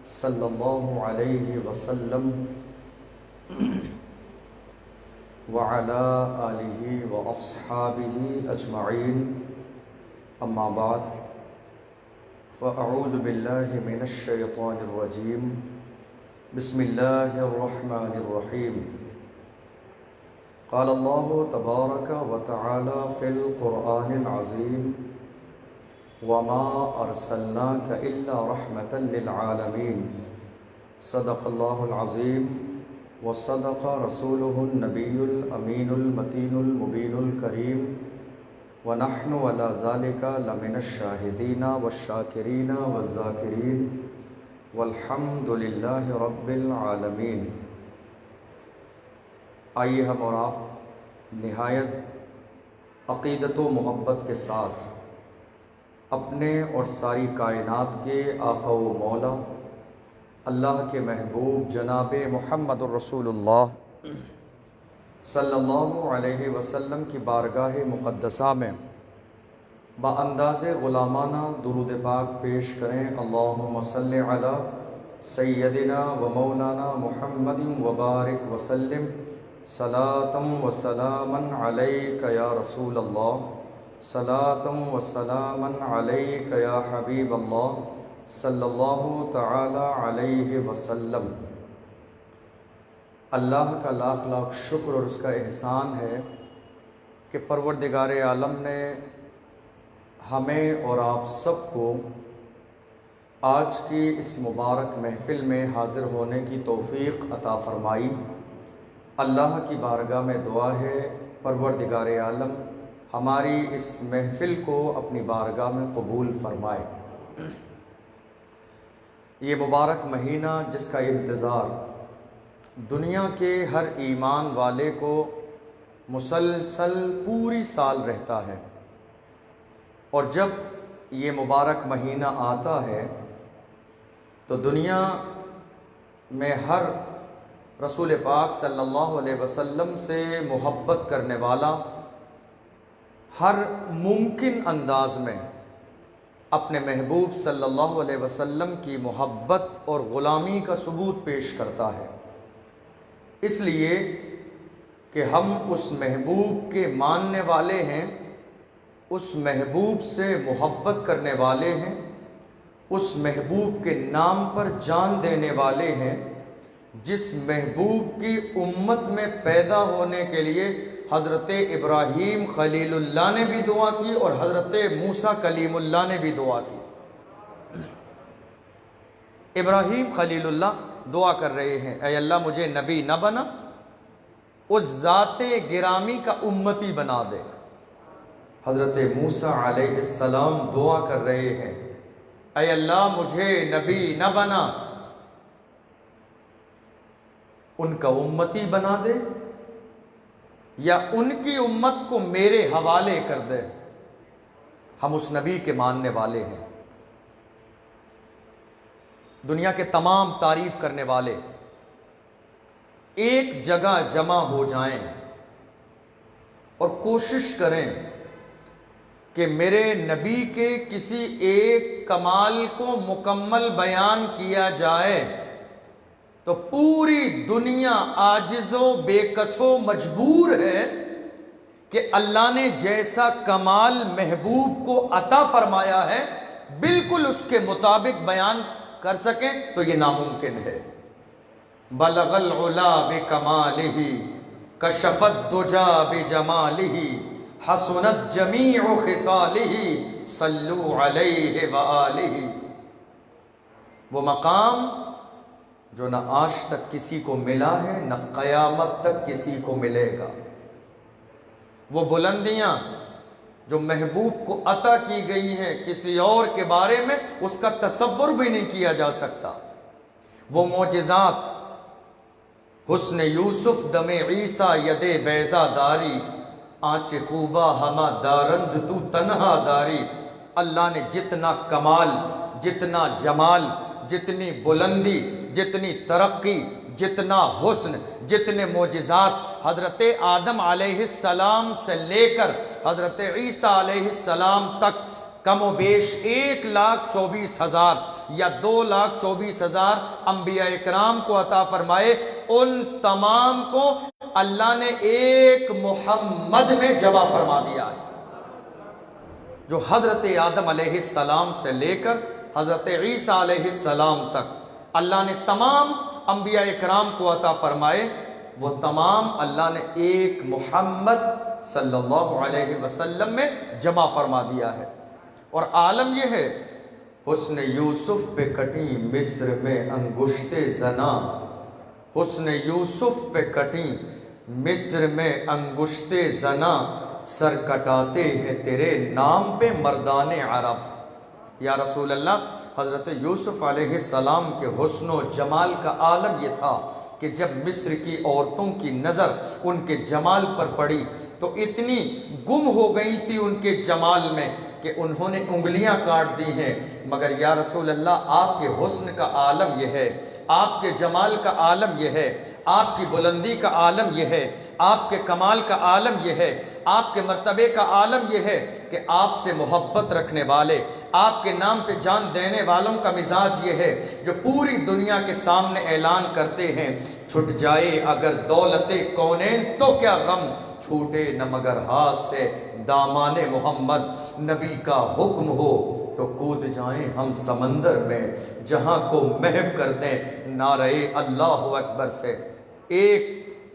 صلی اللہ علیہ وسلم وعلی آلہ واصحابہ اجمعین، اما بعد فاعوذ باللہ من الشیطان الرجیم، بسم اللہ الرحمن الرحیم۔ قال اللہ تبارک و تعالی فی القرآن العظیم، وما ارسلناک الا رحمتا للعالمین۔ صدق اللہ العظیم وصدق رسولہ النبی الامین المتین المبین الکریم، ونحن علی ذلک لمن الشاہدین والشاکرین والذاکرین، والحمد للہ رب العالمین۔ آئیے ہم اور آپ نہایت عقیدت و محبت کے ساتھ اپنے اور ساری کائنات کے آقا و مولا اللہ کے محبوب جناب محمد الرسول اللہ صلی اللہ علیہ وسلم کی بارگاہ مقدسہ میں بانداز غلامانہ درود پاک پیش کریں۔ اللہم صلی علی سیدنا و مولانا محمد وبارک وسلم، صلاۃ و سلاما علیک یا رسول اللہ، صلاۃ و سلاما علیک یا حبیب اللہ صلی اللہ تعالی علیہ وسلم۔ اللہ کا لاکھ لاکھ شکر اور اس کا احسان ہے کہ پروردگار عالم نے ہمیں اور آپ سب کو آج کی اس مبارک محفل میں حاضر ہونے کی توفیق عطا فرمائی۔ اللہ کی بارگاہ میں دعا ہے پروردگار عالم ہماری اس محفل کو اپنی بارگاہ میں قبول فرمائے۔ یہ مبارک مہینہ جس کا انتظار دنیا کے ہر ایمان والے کو مسلسل پوری سال رہتا ہے، اور جب یہ مبارک مہینہ آتا ہے تو دنیا میں ہر رسول پاک صلی اللہ علیہ وسلم سے محبت کرنے والا ہر ممکن انداز میں اپنے محبوب صلی اللہ علیہ وسلم کی محبت اور غلامی کا ثبوت پیش کرتا ہے، اس لیے کہ ہم اس محبوب کے ماننے والے ہیں، اس محبوب سے محبت کرنے والے ہیں، اس محبوب کے نام پر جان دینے والے ہیں، جس محبوب کی امت میں پیدا ہونے کے لیے حضرت ابراہیم خلیل اللہ نے بھی دعا کی اور حضرت موسیٰ کلیم اللہ نے بھی دعا کی۔ ابراہیم خلیل اللہ دعا کر رہے ہیں، اے اللہ مجھے نبی نہ بنا، اس ذات گرامی کا امتی بنا دے۔ حضرت موسیٰ علیہ السلام دعا کر رہے ہیں، اے اللہ مجھے نبی نہ بنا، ان کا امتی بنا دے، یا ان کی امت کو میرے حوالے کر دے۔ ہم اس نبی کے ماننے والے ہیں۔ دنیا کے تمام تعریف کرنے والے ایک جگہ جمع ہو جائیں اور کوشش کریں کہ میرے نبی کے کسی ایک کمال کو مکمل بیان کیا جائے تو پوری دنیا عاجز و بے کس و مجبور ہے کہ اللہ نے جیسا کمال محبوب کو عطا فرمایا ہے بالکل اس کے مطابق بیان کر سکیں، تو یہ ناممکن ہے۔ بلغ العلا بکمالہ کشف الدجا بجمالہ حسنت جمیع خصالہ صلو علیہ وآلہ۔ وہ مقام جو نہ آج تک کسی کو ملا ہے، نہ قیامت تک کسی کو ملے گا۔ وہ بلندیاں جو محبوب کو عطا کی گئی ہیں کسی اور کے بارے میں اس کا تصور بھی نہیں کیا جا سکتا۔ وہ معجزات، حسن یوسف دم عیسیٰ ید بیضا داری، آنچ خوبہ ہما دارند تو تنہا داری۔ اللہ نے جتنا کمال، جتنا جمال، جتنی بلندی، جتنی ترقی، جتنا حسن، جتنے معجزات حضرت آدم علیہ السلام سے لے کر حضرت عیسیٰ علیہ السلام تک کم و بیش 1,24,000 یا 2,24,000 انبیاء اکرام کو عطا فرمائے، ان تمام کو اللہ نے ایک محمد میں جمع فرما دیا ہے، جو حضرت آدم علیہ السلام سے لے کر حضرت عیسیٰ علیہ السلام تک اللہ نے تمام انبیاء اکرام کو عطا فرمائے، وہ تمام اللہ نے ایک محمد صلی اللہ علیہ وسلم میں جمع فرما دیا ہے۔ اور عالم یہ ہے، حسن یوسف پہ کٹی مصر میں انگشت زنا، حسن یوسف پہ کٹی مصر میں انگشت زنا، سر کٹاتے ہیں تیرے نام پہ مردان عرب۔ یا رسول اللہ، حضرت یوسف علیہ السلام کے حسن و جمال کا عالم یہ تھا کہ جب مصر کی عورتوں کی نظر ان کے جمال پر پڑی تو اتنی گم ہو گئی تھی ان کے جمال میں کہ انہوں نے انگلیاں کاٹ دی ہیں، مگر یا رسول اللہ آپ کے حسن کا عالم یہ ہے، آپ کے جمال کا عالم یہ ہے، آپ کی بلندی کا عالم یہ ہے، آپ کے کمال کا عالم یہ ہے، آپ کے مرتبے کا عالم یہ ہے کہ آپ سے محبت رکھنے والے، آپ کے نام پہ جان دینے والوں کا مزاج یہ ہے جو پوری دنیا کے سامنے اعلان کرتے ہیں، چھٹ جائے اگر دولت کونین تو کیا غم، چھوٹے نہ مگر ہاتھ سے دامان محمد، نبی کا حکم ہو تو کود جائیں ہم سمندر میں، جہاں کو محو کر دیں نعرہ اللہ اکبر سے۔ ایک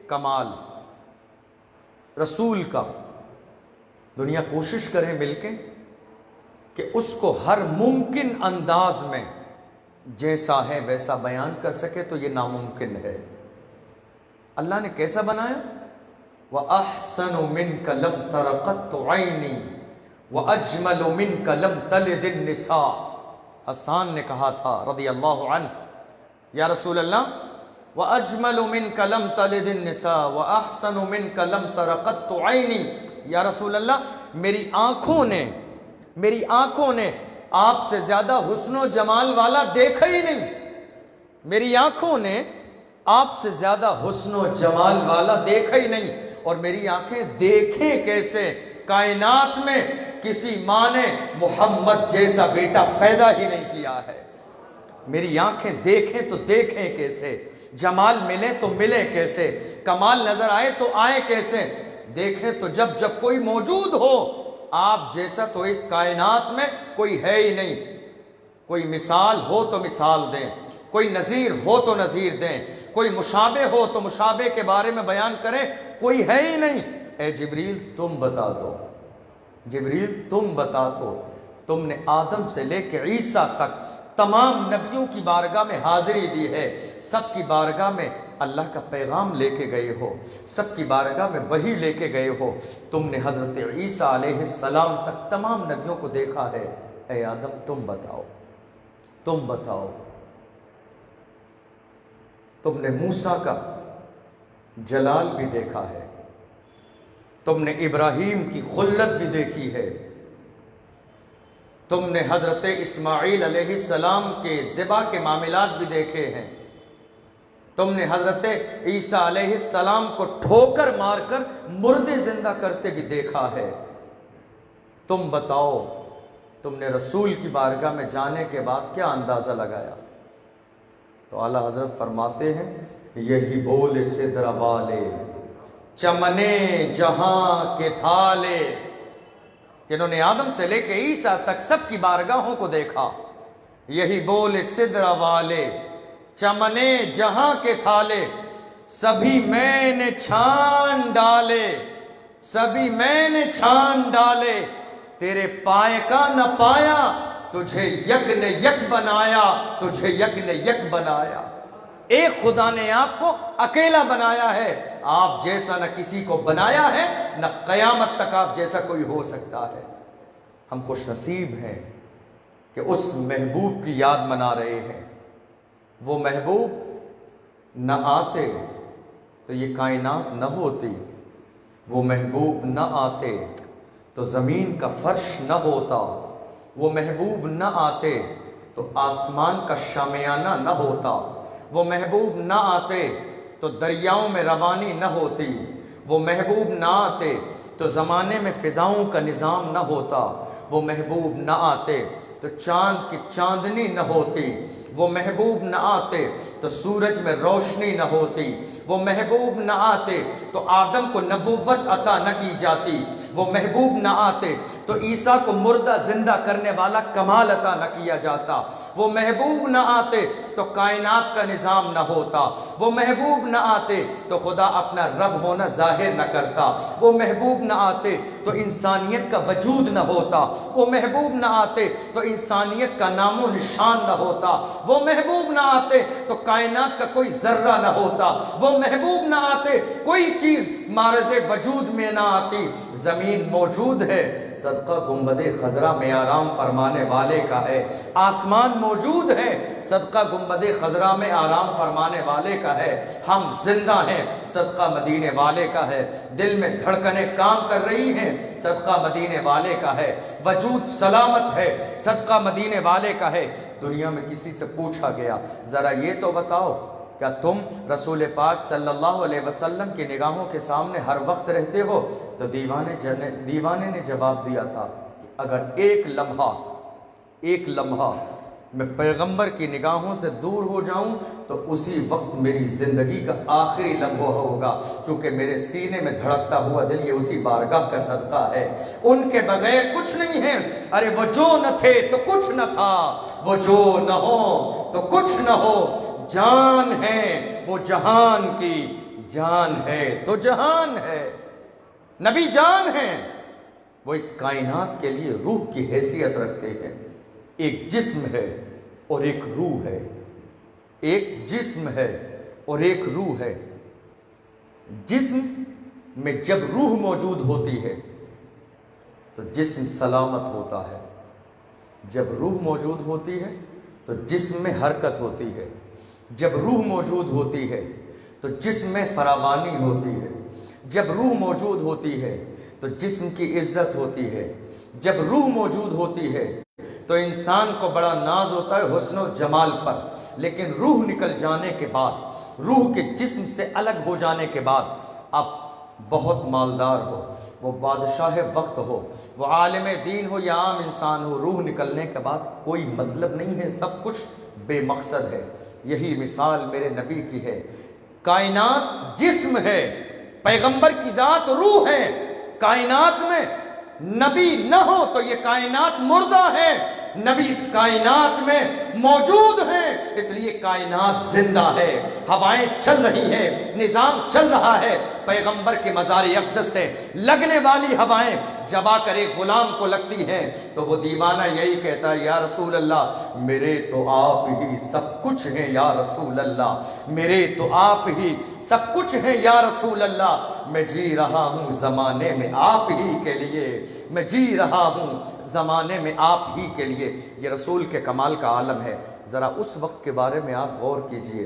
کمال رسول کا، دنیا کوشش کرے مل کے کہ اس کو ہر ممکن انداز میں جیسا ہے ویسا بیان کر سکے تو یہ ناممکن ہے۔ اللہ نے کیسا بنایا؟ وَأَحْسَنُ مِنْكَ لَمْ تَرَ قَطُّ عَيْنِي وَأَجْمَلُ مِنْكَ لَمْ تَلِدِ النِّسَاء۔ حسان نے کہا تھا رضی اللہ عنہ، یا رسول اللہ وَأَجْمَلُ مِنْكَ لَمْ تَلِدِ النِّسَاء وَأَحْسَنُ مِنْكَ لَمْ تَرَ قَطُّ عَيْنِي۔ یا رسول اللہ، میری آنکھوں نے آپ سے زیادہ حسن و جمال والا دیکھا ہی نہیں، میری آنکھوں نے آپ سے زیادہ حسن و جمال والا دیکھا ہی نہیں، اور میری آنکھیں دیکھیں کیسے؟ کائنات میں کسی ماں نے محمد جیسا بیٹا پیدا ہی نہیں کیا ہے۔ میری آنکھیں دیکھیں تو دیکھیں کیسے؟ جمال ملے تو ملے کیسے؟ کمال نظر آئے تو آئے کیسے؟ دیکھیں تو جب کوئی موجود ہو آپ جیسا تو اس کائنات میں کوئی ہے ہی نہیں۔ کوئی مثال ہو تو مثال دیں، کوئی نظیر ہو تو نظیر دیں، کوئی مشابہ ہو تو مشابہ کے بارے میں بیان کریں، کوئی ہے ہی نہیں۔ اے جبریل تم بتا دو، جبریل تم بتا دو، تم نے آدم سے لے کے عیسیٰ تک تمام نبیوں کی بارگاہ میں حاضری دی ہے، سب کی بارگاہ میں اللہ کا پیغام لے کے گئے ہو، سب کی بارگاہ میں وحی لے کے گئے ہو، تم نے حضرت عیسیٰ علیہ السلام تک تمام نبیوں کو دیکھا ہے۔ اے آدم تم بتاؤ، تم بتاؤ، تم نے موسیٰ کا جلال بھی دیکھا ہے، تم نے ابراہیم کی خلت بھی دیکھی ہے، تم نے حضرت اسماعیل علیہ السلام کے ذبح کے معاملات بھی دیکھے ہیں، تم نے حضرت عیسیٰ علیہ السلام کو ٹھوکر مار کر مردے زندہ کرتے بھی دیکھا ہے۔ تم بتاؤ، تم نے رسول کی بارگاہ میں جانے کے بعد کیا اندازہ لگایا؟ تو اعلیٰ حضرت فرماتے ہیں، یہی بول سدر والے چمنے جہاں کے تھالے، جنہوں نے آدم سے لے کے عیسیٰ تک سب کی بارگاہوں کو دیکھا، یہی بول سدر والے چمنے جہاں کے تھالے، سبھی میں نے چھان ڈالے، سبھی میں نے چھان ڈالے، تیرے پائے کا نہ پایا، تجھے یک نے یک بنایا، تجھے یک نے یک بنایا۔ ایک خدا نے آپ کو اکیلا بنایا ہے، آپ جیسا نہ کسی کو بنایا ہے، نہ قیامت تک آپ جیسا کوئی ہو سکتا ہے۔ ہم خوش نصیب ہیں کہ اس محبوب کی یاد منا رہے ہیں۔ وہ محبوب نہ آتے تو یہ کائنات نہ ہوتی، وہ محبوب نہ آتے تو زمین کا فرش نہ ہوتا، وہ محبوب نہ آتے تو آسمان کا شامیانہ نہ ہوتا، وہ محبوب نہ آتے تو دریاؤں میں روانی نہ ہوتی، وہ محبوب نہ آتے تو زمانے میں فضاؤں کا نظام نہ ہوتا، وہ محبوب نہ آتے تو چاند کی چاندنی نہ ہوتی، وہ محبوب نہ آتے تو سورج میں روشنی نہ ہوتی، وہ محبوب نہ آتے تو آدم کو نبوت عطا نہ کی جاتی، وہ محبوب نہ آتے تو عیسیٰ کو مردہ زندہ کرنے والا کمال عطا نہ کیا جاتا، وہ محبوب نہ آتے تو کائنات کا نظام نہ ہوتا، وہ محبوب نہ آتے تو خدا اپنا رب ہونا ظاہر نہ کرتا، وہ محبوب نہ آتے تو انسانیت کا وجود نہ ہوتا، وہ محبوب نہ آتے تو انسانیت کا نام و نشان نہ ہوتا، وہ محبوب نہ آتے تو کائنات کا کوئی ذرہ نہ ہوتا، وہ محبوب نہ آتے کوئی چیز معرض وجود میں نہ آتی۔ زمین موجود ہے، صدقہ گنبد خضرا میں آرام فرمانے والے کا ہے، آسمان موجود ہے، صدقہ گنبد خضرا میں آرام فرمانے والے کا ہے، ہم زندہ ہیں، صدقہ مدینے والے کا ہے، دل میں دھڑکنیں کام کر رہی ہیں، صدقہ مدینے والے کا ہے، وجود سلامت ہے، صدقہ مدینے والے کا ہے۔ دنیا میں کسی سے پوچھا گیا ذرا یہ تو بتاؤ کیا تم رسول پاک صلی اللہ علیہ وسلم کی نگاہوں کے سامنے ہر وقت رہتے ہو؟ تو دیوانے نے جواب دیا تھا کہ اگر ایک لمحہ میں پیغمبر کی نگاہوں سے دور ہو جاؤں تو اسی وقت میری زندگی کا آخری لمحہ ہوگا، چونکہ میرے سینے میں دھڑکتا ہوا دل یہ اسی بارگاہ کا صدقہ ہے، ان کے بغیر کچھ نہیں ہے۔ ارے وہ جو نہ تھے تو کچھ نہ تھا، وہ جو نہ ہو تو کچھ نہ ہو، جان ہے وہ جہان کی، جان ہے تو جہان ہے، نبی جان ہے، وہ اس کائنات کے لیے روح کی حیثیت رکھتے ہیں۔ ایک جسم ہے اور ایک روح ہے، ایک جسم ہے اور ایک روح ہے۔ جسم میں جب روح موجود ہوتی ہے تو جسم سلامت ہوتا ہے، جب روح موجود ہوتی ہے تو جسم میں حرکت ہوتی ہے، جب روح موجود ہوتی ہے تو جسم میں فراوانی ہوتی ہے، جب روح موجود ہوتی ہے تو جسم کی عزت ہوتی ہے، جب روح موجود ہوتی ہے تو انسان کو بڑا ناز ہوتا ہے حسن و جمال پر، لیکن روح نکل جانے کے بعد، روح کے جسم سے الگ ہو جانے کے بعد اب بہت مالدار ہو، وہ بادشاہ وقت ہو، وہ عالم دین ہو یا عام انسان ہو، روح نکلنے کے بعد کوئی مطلب نہیں ہے، سب کچھ بے مقصد ہے۔ یہی مثال میرے نبی کی ہے۔ کائنات جسم ہے، پیغمبر کی ذات روح ہے، کائنات میں نبی نہ ہو تو یہ کائنات مردہ ہے، نبی اس کائنات میں موجود ہیں، اس لیے کائنات زندہ ہے، ہوائیں چل رہی ہیں، نظام چل رہا ہے۔ پیغمبر کے مزار اقدس سے لگنے والی ہوائیں جب آ کر ایک غلام کو لگتی ہیں تو وہ دیوانہ یہی کہتا ہے یا رسول اللہ میرے تو آپ ہی سب کچھ ہیں، یا رسول اللہ میرے تو آپ ہی سب کچھ ہیں، یا رسول اللہ میں جی رہا ہوں زمانے میں آپ ہی کے لیے، میں جی رہا ہوں زمانے میں آپ ہی کے لیے۔ یہ رسول کے کمال کا عالم ہے۔ ذرا اس وقت کے بارے میں آپ غور کیجئے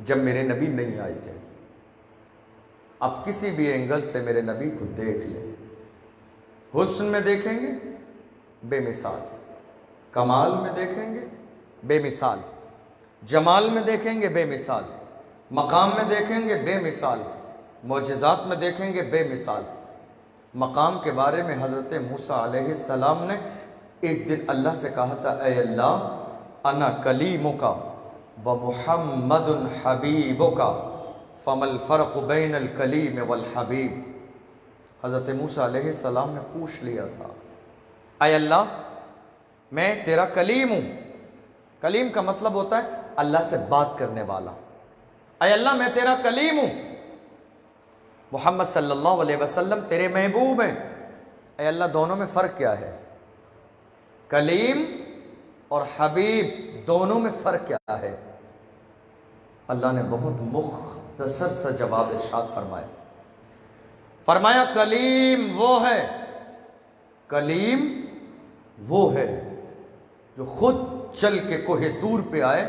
جب میرے نبی نہیں آئے تھے۔ آپ کسی بھی اینگل سے میرے نبی کو دیکھ لیں، حسن میں دیکھیں گے بے مثال، کمال میں دیکھیں گے بے مثال، جمال میں دیکھیں گے بے مثال، مقام میں دیکھیں گے بے مثال، معجزات میں دیکھیں گے بے مثال۔ مقام کے بارے میں حضرت موسیٰ علیہ السلام نے ایک دن اللہ سے کہا تھا اے اللہ انا کلیمک و محمد حبیبک فما الفرق بین الکلیم والحبیب۔ حضرت موسیٰ علیہ السلام نے پوچھ لیا تھا اے اللہ میں تیرا کلیم ہوں، کلیم کا مطلب ہوتا ہے اللہ سے بات کرنے والا، اے اللہ میں تیرا کلیم ہوں، محمد صلی اللہ علیہ وسلم تیرے محبوب ہیں، اے اللہ دونوں میں فرق کیا ہے؟ کلیم اور حبیب دونوں میں فرق کیا ہے؟ اللہ نے بہت مختصر سا جواب ارشاد فرمایا کلیم وہ ہے، کلیم وہ ہے جو خود چل کے کوہ طور پہ آئے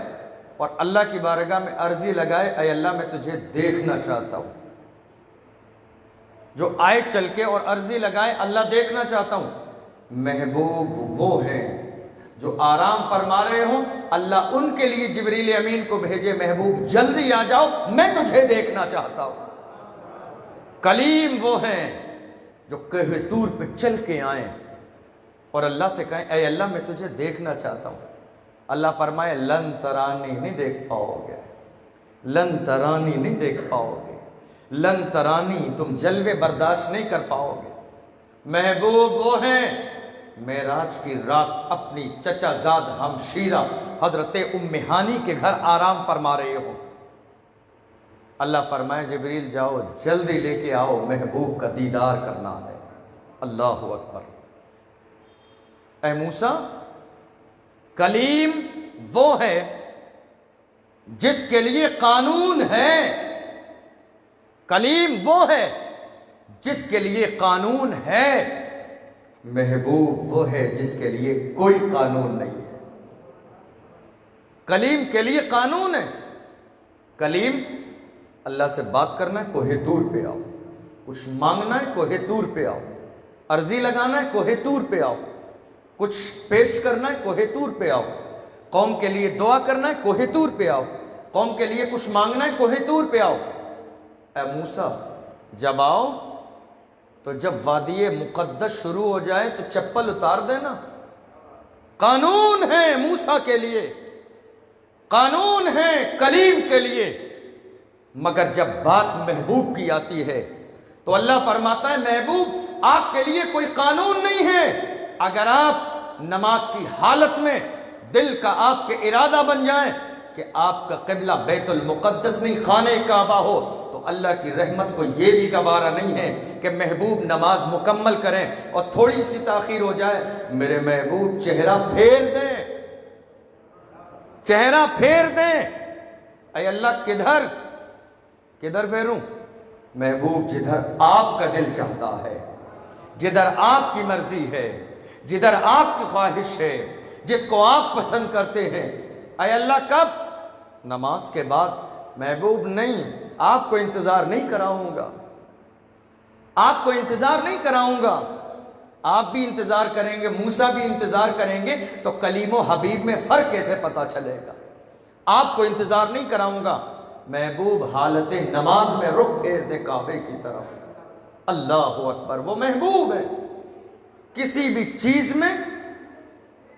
اور اللہ کی بارگاہ میں عرضی لگائے اے اللہ میں تجھے دیکھنا چاہتا ہوں، جو آئے چل کے اور عرضی لگائے اللہ دیکھنا چاہتا ہوں۔ محبوب وہ ہیں جو آرام فرما رہے ہوں، اللہ ان کے لیے جبریل امین کو بھیجے محبوب جلدی آ جاؤ میں تجھے دیکھنا چاہتا ہوں۔ کلیم وہ ہیں جو کوہ طور پہ چل کے آئیں اور اللہ سے کہیں اے اللہ میں تجھے دیکھنا چاہتا ہوں. اللہ فرمائے لن ترانی نہیں دیکھ پاؤ گے، لن ترانی نہیں دیکھ پاؤ گے، لن ترانی تم جلوے برداشت نہیں کر پاؤ گے. محبوب وہ ہیں معراج کی رات اپنی چچا زاد ہمشیرہ حضرت ام ہانی کے گھر آرام فرما رہے ہو. اللہ فرمائے جبریل جاؤ جلدی لے کے آؤ، محبوب کا دیدار کرنا ہے. اللہ اکبر. اے موسیٰ، کلیم وہ ہے جس کے لیے قانون ہے، کلیم وہ ہے جس کے لیے قانون ہے، محبوب وہ ہے جس کے لیے کوئی قانون نہیں ہے. کلیم کے لیے قانون ہے. کلیم اللہ سے بات کرنا ہے کوہ طور پہ آؤ، کچھ مانگنا ہے کوہ طور پہ آؤ، عرضی لگانا ہے کوہ طور پہ آؤ، کچھ پیش کرنا ہے کوہ طور پہ آؤ، قوم کے لیے دعا کرنا ہے کوہ طور پہ آؤ، قوم کے لیے کچھ مانگنا ہے کوہ طور پہ آؤ. اے موسیٰ جب آؤ تو جب وادی مقدس شروع ہو جائے تو چپل اتار دینا. قانون ہے موسیٰ کے لیے، قانون ہے کلیم کے لیے. مگر جب بات محبوب کی آتی ہے تو اللہ فرماتا ہے محبوب آپ کے لیے کوئی قانون نہیں ہے. اگر آپ نماز کی حالت میں دل کا آپ کے ارادہ بن جائیں کہ آپ کا قبلہ بیت المقدس نہیں خانہ کعبہ ہو تو اللہ کی رحمت کو یہ بھی گوارا نہیں ہے کہ محبوب نماز مکمل کریں اور تھوڑی سی تاخیر ہو جائے میرے محبوب چہرہ پھیر دیں، چہرہ پھیر دیں. اے اللہ کدھر پھیروں؟ محبوب جدھر آپ کا دل چاہتا ہے، جدھر آپ کی مرضی ہے، جدھر آپ کی خواہش ہے، جس کو آپ پسند کرتے ہیں. اے اللہ کب؟ نماز کے بعد. محبوب نہیں، آپ کو انتظار نہیں کراؤں گا، آپ کو انتظار نہیں کراؤں گا. آپ بھی انتظار کریں گے، موسیٰ بھی انتظار کریں گے تو کلیم و حبیب میں فرق کیسے پتا چلے گا؟ آپ کو انتظار نہیں کراؤں گا. محبوب حالت نماز میں رخ پھیر دے کعبے کی طرف. اللہ اکبر. وہ محبوب ہے. کسی بھی چیز میں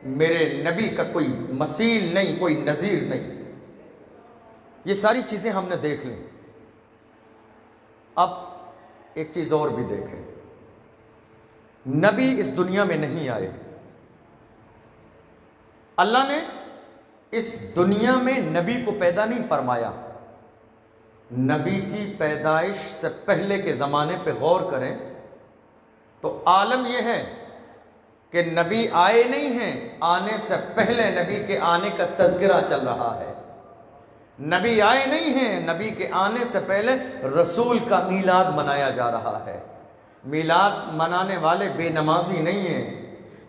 میرے نبی کا کوئی مثیل نہیں، کوئی نظیر نہیں. یہ ساری چیزیں ہم نے دیکھ لیں. اب ایک چیز اور بھی دیکھیں. نبی اس دنیا میں نہیں آئے. اللہ نے اس دنیا میں نبی کو پیدا نہیں فرمایا. نبی کی پیدائش سے پہلے کے زمانے پہ غور کریں تو عالم یہ ہے کہ نبی آئے نہیں ہیں، آنے سے پہلے نبی کے آنے کا تذکرہ چل رہا ہے. نبی آئے نہیں ہیں، نبی کے آنے سے پہلے رسول کا میلاد منایا جا رہا ہے. میلاد منانے والے بے نمازی نہیں ہیں،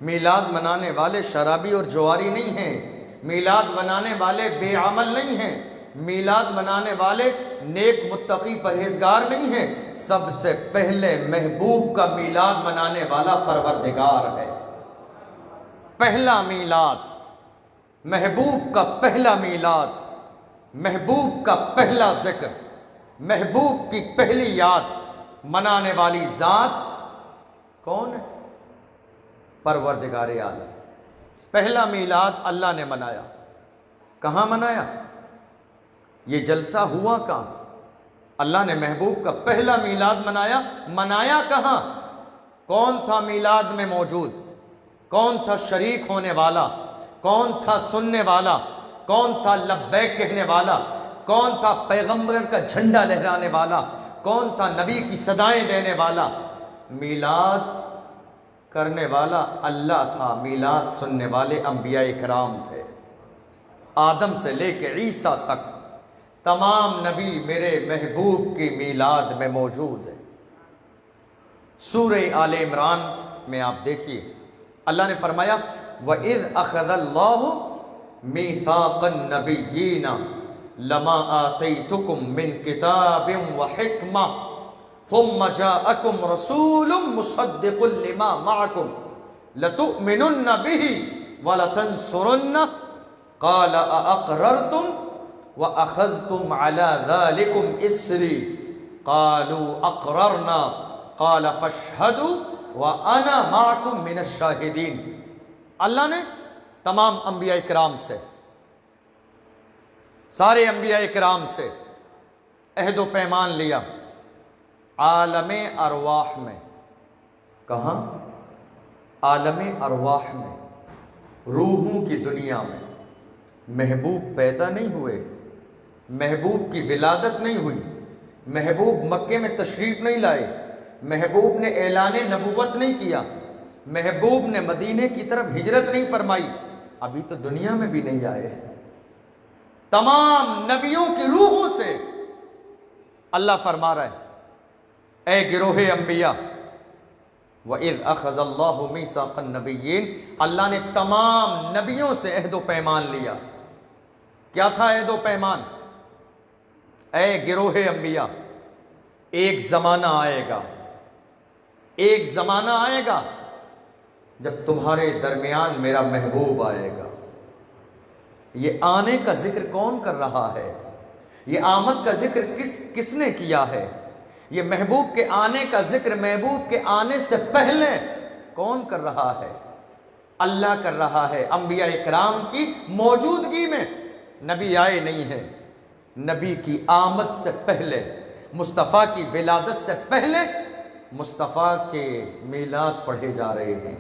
میلاد منانے والے شرابی اور جواری نہیں ہیں، میلاد منانے والے بے عمل نہیں ہیں، میلاد منانے والے نیک متقی پرہیزگار نہیں ہیں. سب سے پہلے محبوب کا میلاد منانے والا پروردگار ہے. پہلا میلاد، محبوب کا پہلا میلاد، محبوب کا پہلا ذکر، محبوب کی پہلی یاد منانے والی ذات کون ہے؟ پروردگار عالم. پہلا میلاد اللہ نے منایا. کہاں منایا؟ یہ جلسہ ہوا کہاں؟ اللہ نے محبوب کا پہلا میلاد منایا. منایا کہاں؟ کون تھا میلاد میں موجود؟ کون تھا شریک ہونے والا؟ کون تھا سننے والا؟ کون تھا لبیک کہنے والا؟ کون تھا پیغمبر کا جھنڈا لہرانے والا؟ کون تھا نبی کی صدائیں دینے والا؟ میلاد کرنے والا اللہ تھا، میلاد سننے والے انبیاء کرام تھے. آدم سے لے کے عیسیٰ تک تمام نبی میرے محبوب کی میلاد میں موجود ہیں. سورہ آل عمران میں آپ دیکھیے اللہ نے فرمایا وَإِذْ أَخَذَ اللَّهُ مِيثَاقَ النَّبِيِّينَ لَمَا آتَيْتُكُم مِّن كِتَابٍ وَحِكْمَةٍ ثُمَّ جَاءَكُمْ رَسُولٌ مُصَدِّقٌ لِّمَا مَعَكُمْ لَتُؤْمِنُنَّ بِهِ وَلَتَنصُرُنَّهُ قَالَ أَأَقْرَرْتُمْ وَأَخَذْتُمْ عَلَى ذَلِكُمْ إِصْرِي قالوا اقررنا قال فاشهدوا وانا معكم من الشاہدین۔ اللہ نے تمام انبیاء کرام سے، سارے انبیاء کرام سے عہد و پیمان لیا عالم ارواح میں۔ کہاں؟ عالم ارواح میں، روحوں کی دنیا میں۔ محبوب پیدا نہیں ہوئے، محبوب کی ولادت نہیں ہوئی، محبوب مکے میں تشریف نہیں لائے، محبوب نے اعلان نبوت نہیں کیا، محبوب نے مدینے کی طرف ہجرت نہیں فرمائی، ابھی تو دنیا میں بھی نہیں آئے۔ تمام نبیوں کی روحوں سے اللہ فرما رہا ہے، اے گروہ انبیاء، وَإِذْ أَخَذَ اللَّهُ مِيثَاقَ النَّبِيِّينَ، اللہ نے تمام نبیوں سے عہد و پیمان لیا۔ کیا تھا عہد و پیمان؟ اے گروہ انبیاء، ایک زمانہ آئے گا، ایک زمانہ آئے گا جب تمہارے درمیان میرا محبوب آئے گا۔ یہ آنے کا ذکر کون کر رہا ہے؟ یہ آمد کا ذکر کس نے کیا ہے؟ یہ محبوب کے آنے کا ذکر محبوب کے آنے سے پہلے کون کر رہا ہے؟ اللہ کر رہا ہے، انبیاء کرام کی موجودگی میں۔ نبی آئے نہیں ہیں، نبی کی آمد سے پہلے، مصطفیٰ کی ولادت سے پہلے مصطفیٰ کے میلاد پڑھے جا رہے ہیں،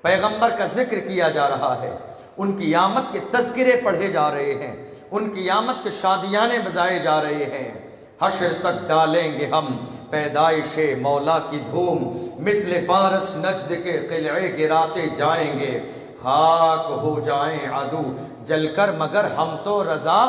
پیغمبر کا ذکر کیا جا رہا ہے، ان کی آمد کے تذکرے پڑھے جا رہے ہیں، ان کی آمد کے شادیانے بجائے جا رہے ہیں۔ حشر تک ڈالیں گے ہم پیدائش مولا کی دھوم، مثل فارس نجد کے قلعے گراتے جائیں گے، خاک ہو جائیں عدو جل کر مگر ہم تو رضا،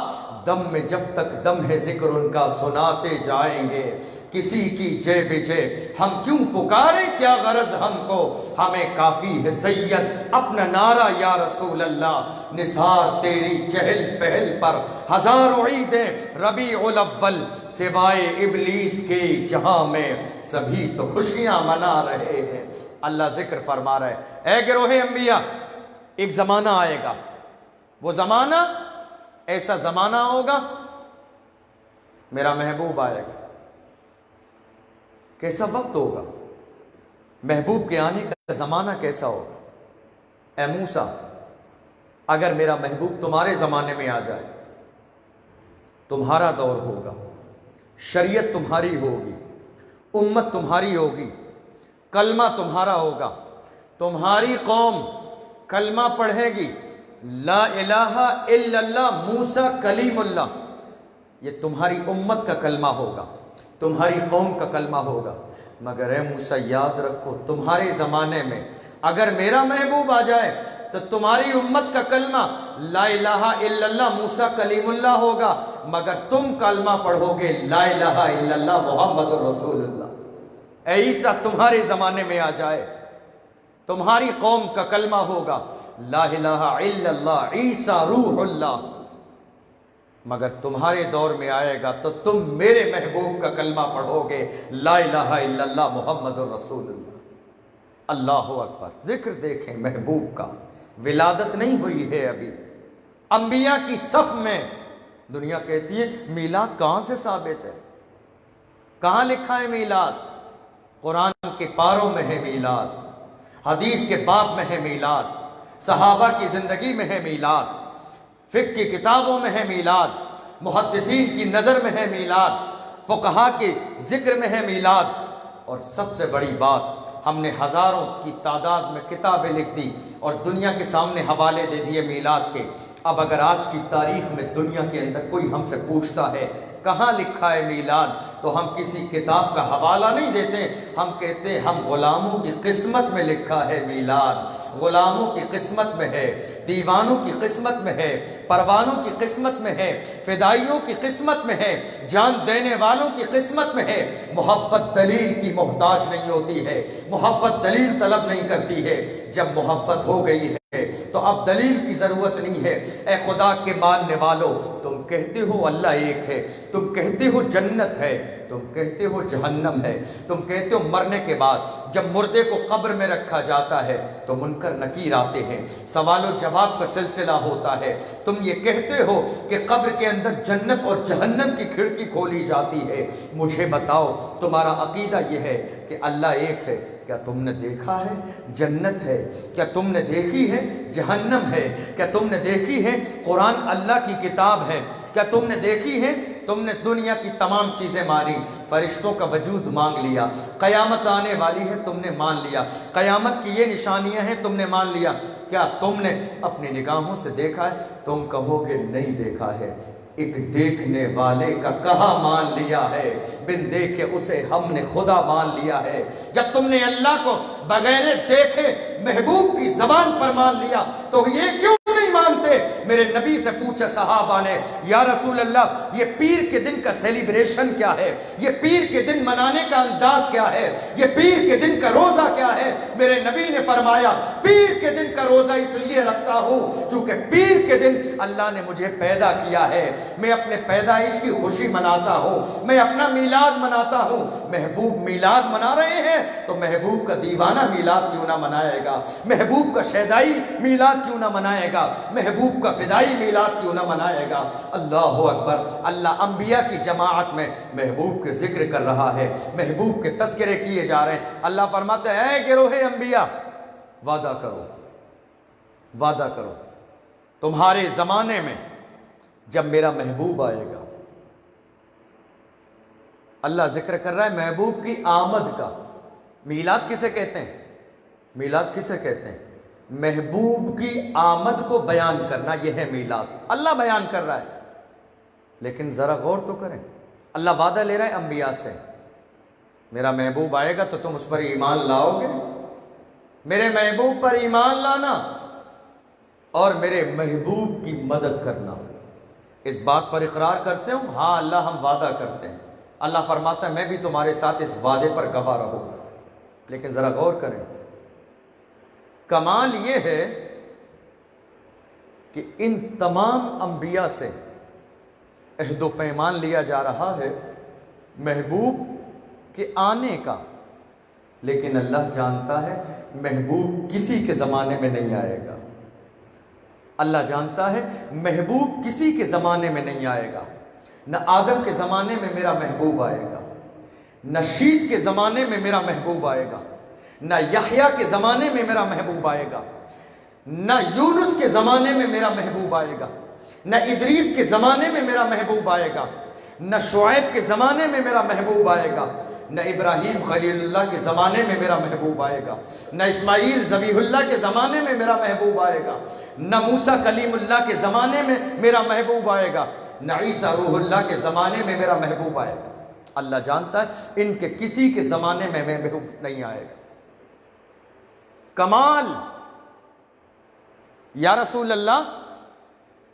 دم میں جب تک دم ہے ذکر ان کا سناتے جائیں گے۔ کسی کی جے بجے ہم کیوں پکارے، کیا غرض ہم کو، ہمیں کافی ہے سید اپنا نعرہ یا رسول اللہ، نثار تیری چہل پہل پر ہزاروں عیدیں ربیع الاول، سوائے ابلیس کے جہاں میں سبھی تو خوشیاں منا رہے ہیں۔ اللہ ذکر فرما رہا ہے، اے گروہ انبیاء، ایک زمانہ آئے گا، وہ زمانہ ایسا زمانہ ہوگا میرا محبوب آئے گا۔ کیسا وقت ہوگا؟ محبوب کے آنے کا زمانہ کیسا ہوگا؟ اے موسیٰ، اگر میرا محبوب تمہارے زمانے میں آ جائے، تمہارا دور ہوگا، شریعت تمہاری ہوگی، امت تمہاری ہوگی، کلمہ تمہارا ہوگا، تمہاری قوم کلمہ پڑھے گی، لا الہ الا اللہ موسیٰ کلیم اللہ، یہ تمہاری امت کا کلمہ ہوگا، تمہاری قوم کا کلمہ ہوگا۔ مگر اے موسیٰ یاد رکھو، تمہارے زمانے میں اگر میرا محبوب آ جائے تو تمہاری امت کا کلمہ لا الہ الا اللہ موسیٰ کلیم اللہ ہوگا، مگر تم کلمہ پڑھو گے لا الہ الا اللہ محمد رسول اللہ۔ اے عیسیٰ، تمہارے زمانے میں آ جائے، تمہاری قوم کا کلمہ ہوگا لا الہ الا اللہ عیسیٰ روح اللہ، مگر تمہارے دور میں آئے گا تو تم میرے محبوب کا کلمہ پڑھو گے لا الہ الا اللہ محمد رسول اللہ۔ اللہ اکبر! ذکر دیکھیں محبوب کا، ولادت نہیں ہوئی ہے ابھی، انبیاء کی صف میں دنیا کہتی ہے میلاد کہاں سے ثابت ہے؟ کہاں لکھا ہے میلاد؟ قرآن کے پاروں میں ہے میلاد، حدیث کے باب میں ہے میلاد، صحابہ کی زندگی میں ہے میلاد، فقہ کی کتابوں میں ہے میلاد، محدثین کی نظر میں ہے میلاد، فقہا کے ذکر میں ہے میلاد، اور سب سے بڑی بات، ہم نے ہزاروں کی تعداد میں کتابیں لکھ دی اور دنیا کے سامنے حوالے دے دیے میلاد کے۔ اب اگر آج کی تاریخ میں دنیا کے اندر کوئی ہم سے پوچھتا ہے کہاں لکھا ہے میلاد، تو ہم کسی کتاب کا حوالہ نہیں دیتے، ہم کہتے ہیں ہم غلاموں کی قسمت میں لکھا ہے میلاد، غلاموں کی قسمت میں ہے، دیوانوں کی قسمت میں ہے، پروانوں کی قسمت میں ہے، فدائیوں کی قسمت میں ہے، جان دینے والوں کی قسمت میں ہے۔ محبت دلیل کی محتاج نہیں ہوتی ہے، محبت دلیل طلب نہیں کرتی ہے، جب محبت ہو گئی ہے تو اب دلیل کی ضرورت نہیں ہے۔ اے خدا کے ماننے والوں، تم کہتے ہو اللہ ایک ہے، تم کہتے ہو جنت ہے، تم کہتے ہو جہنم ہے، تم کہتے ہو مرنے کے بعد جب مردے کو قبر میں رکھا جاتا ہے تو منکر نکیر آتے ہیں، سوال و جواب کا سلسلہ ہوتا ہے، تم یہ کہتے ہو کہ قبر کے اندر جنت اور جہنم کی کھڑکی کھولی جاتی ہے۔ مجھے بتاؤ تمہارا عقیدہ یہ ہے کہ اللہ ایک ہے، کیا تم نے دیکھا ہے جنت ہے؟ کیا تم نے دیکھی ہے جہنم ہے؟ کیا تم نے دیکھی ہے قرآن اللہ کی کتاب ہے؟ کیا تم نے دیکھی ہے؟ تم نے دنیا کی تمام چیزیں مانی، فرشتوں کا وجود مانگ لیا، قیامت آنے والی ہے تم نے مان لیا، قیامت کی یہ نشانیاں ہیں تم نے مان لیا، کیا تم نے اپنی نگاہوں سے دیکھا ہے؟ تم کہو گے نہیں دیکھا ہے۔ ایک دیکھنے والے کا کہا مان لیا ہے، بن دیکھے اسے ہم نے خدا مان لیا ہے۔ جب تم نے اللہ کو بغیر دیکھے محبوب کی زبان پر مان لیا تو یہ کیوں نہیں مانتے؟ میرے نبی سے پوچھا صحابہ نے، یا رسول اللہ یہ پیر کے دن کا سیلیبریشن کیا ہے؟ یہ پیر کے دن منانے کا انداز کیا ہے؟ یہ پیر کے دن کا روزہ کیا ہے؟ میرے نبی نے فرمایا پیر کے دن کا روزہ اس لیے رکھتا ہوں چونکہ پیر کے دن اللہ نے مجھے پیدا کیا ہے، میں اپنے پیدائش کی خوشی مناتا ہوں، میں اپنا میلاد مناتا ہوں۔ محبوب میلاد منا رہے ہیں تو محبوب کا دیوانہ میلاد کیوں نہ منائے گا؟ محبوب کا شیدائی میلاد کیوں نہ منائے گا؟ محبوب کا فدائی میلاد کیوں نہ منائے گا؟ اللہ اکبر! اللہ انبیاء کی جماعت میں محبوب کے ذکر کر رہا ہے، محبوب کے تذکرے کیے جا رہے ہیں۔ اللہ فرماتا ہے اے گروہ انبیاء وعدہ کرو، وعدہ کرو تمہارے زمانے میں جب میرا محبوب آئے گا۔ اللہ ذکر کر رہا ہے محبوب کی آمد کا۔ میلاد کسے کہتے ہیں؟ میلاد کسے کہتے ہیں؟ محبوب کی آمد کو بیان کرنا، یہ ہے میلاد۔ اللہ بیان کر رہا ہے، لیکن ذرا غور تو کریں، اللہ وعدہ لے رہا ہے انبیاء سے، میرا محبوب آئے گا تو تم اس پر ایمان لاؤ گے؟ میرے محبوب پر ایمان لانا اور میرے محبوب کی مدد کرنا، اس بات پر اقرار کرتے ہوں؟ ہاں اللہ ہم وعدہ کرتے ہیں۔ اللہ فرماتا ہے میں بھی تمہارے ساتھ اس وعدے پر گواہ رہوں گا، لیکن ذرا غور کریں، کمال یہ ہے کہ ان تمام انبیاء سے عہد و پیمان لیا جا رہا ہے محبوب کے آنے کا، لیکن اللہ جانتا ہے محبوب کسی کے زمانے میں نہیں آئے گا۔ اللہ جانتا ہے محبوب کسی کے زمانے میں نہیں آئے گا۔ نہ آدم کے زمانے میں میرا محبوب آئے گا، نہ شیس کے زمانے میں میرا محبوب آئے گا، نہ یحییٰ کے زمانے میں میرا محبوب آئے گا، نہ یونس کے زمانے میں میرا محبوب آئے گا، نہ ادریس کے زمانے میں میرا محبوب آئے گا، نہ شعیب کے زمانے میں میرا محبوب آئے گا، نہ ابراہیم خلیل اللہ کے زمانے میں میرا محبوب آئے گا، نہ اسماعیل ذبیح اللہ کے زمانے میں میرا محبوب آئے گا، نہ موسیٰ کلیم اللہ کے زمانے میں میرا محبوب آئے گا، نہ عیسیٰ روح اللہ کے زمانے میں میرا محبوب آئے گا۔ اللہ جانتا ہے ان کے کسی کے زمانے میں محبوب نہیں آئے گا۔ کمال! یا رسول اللہ،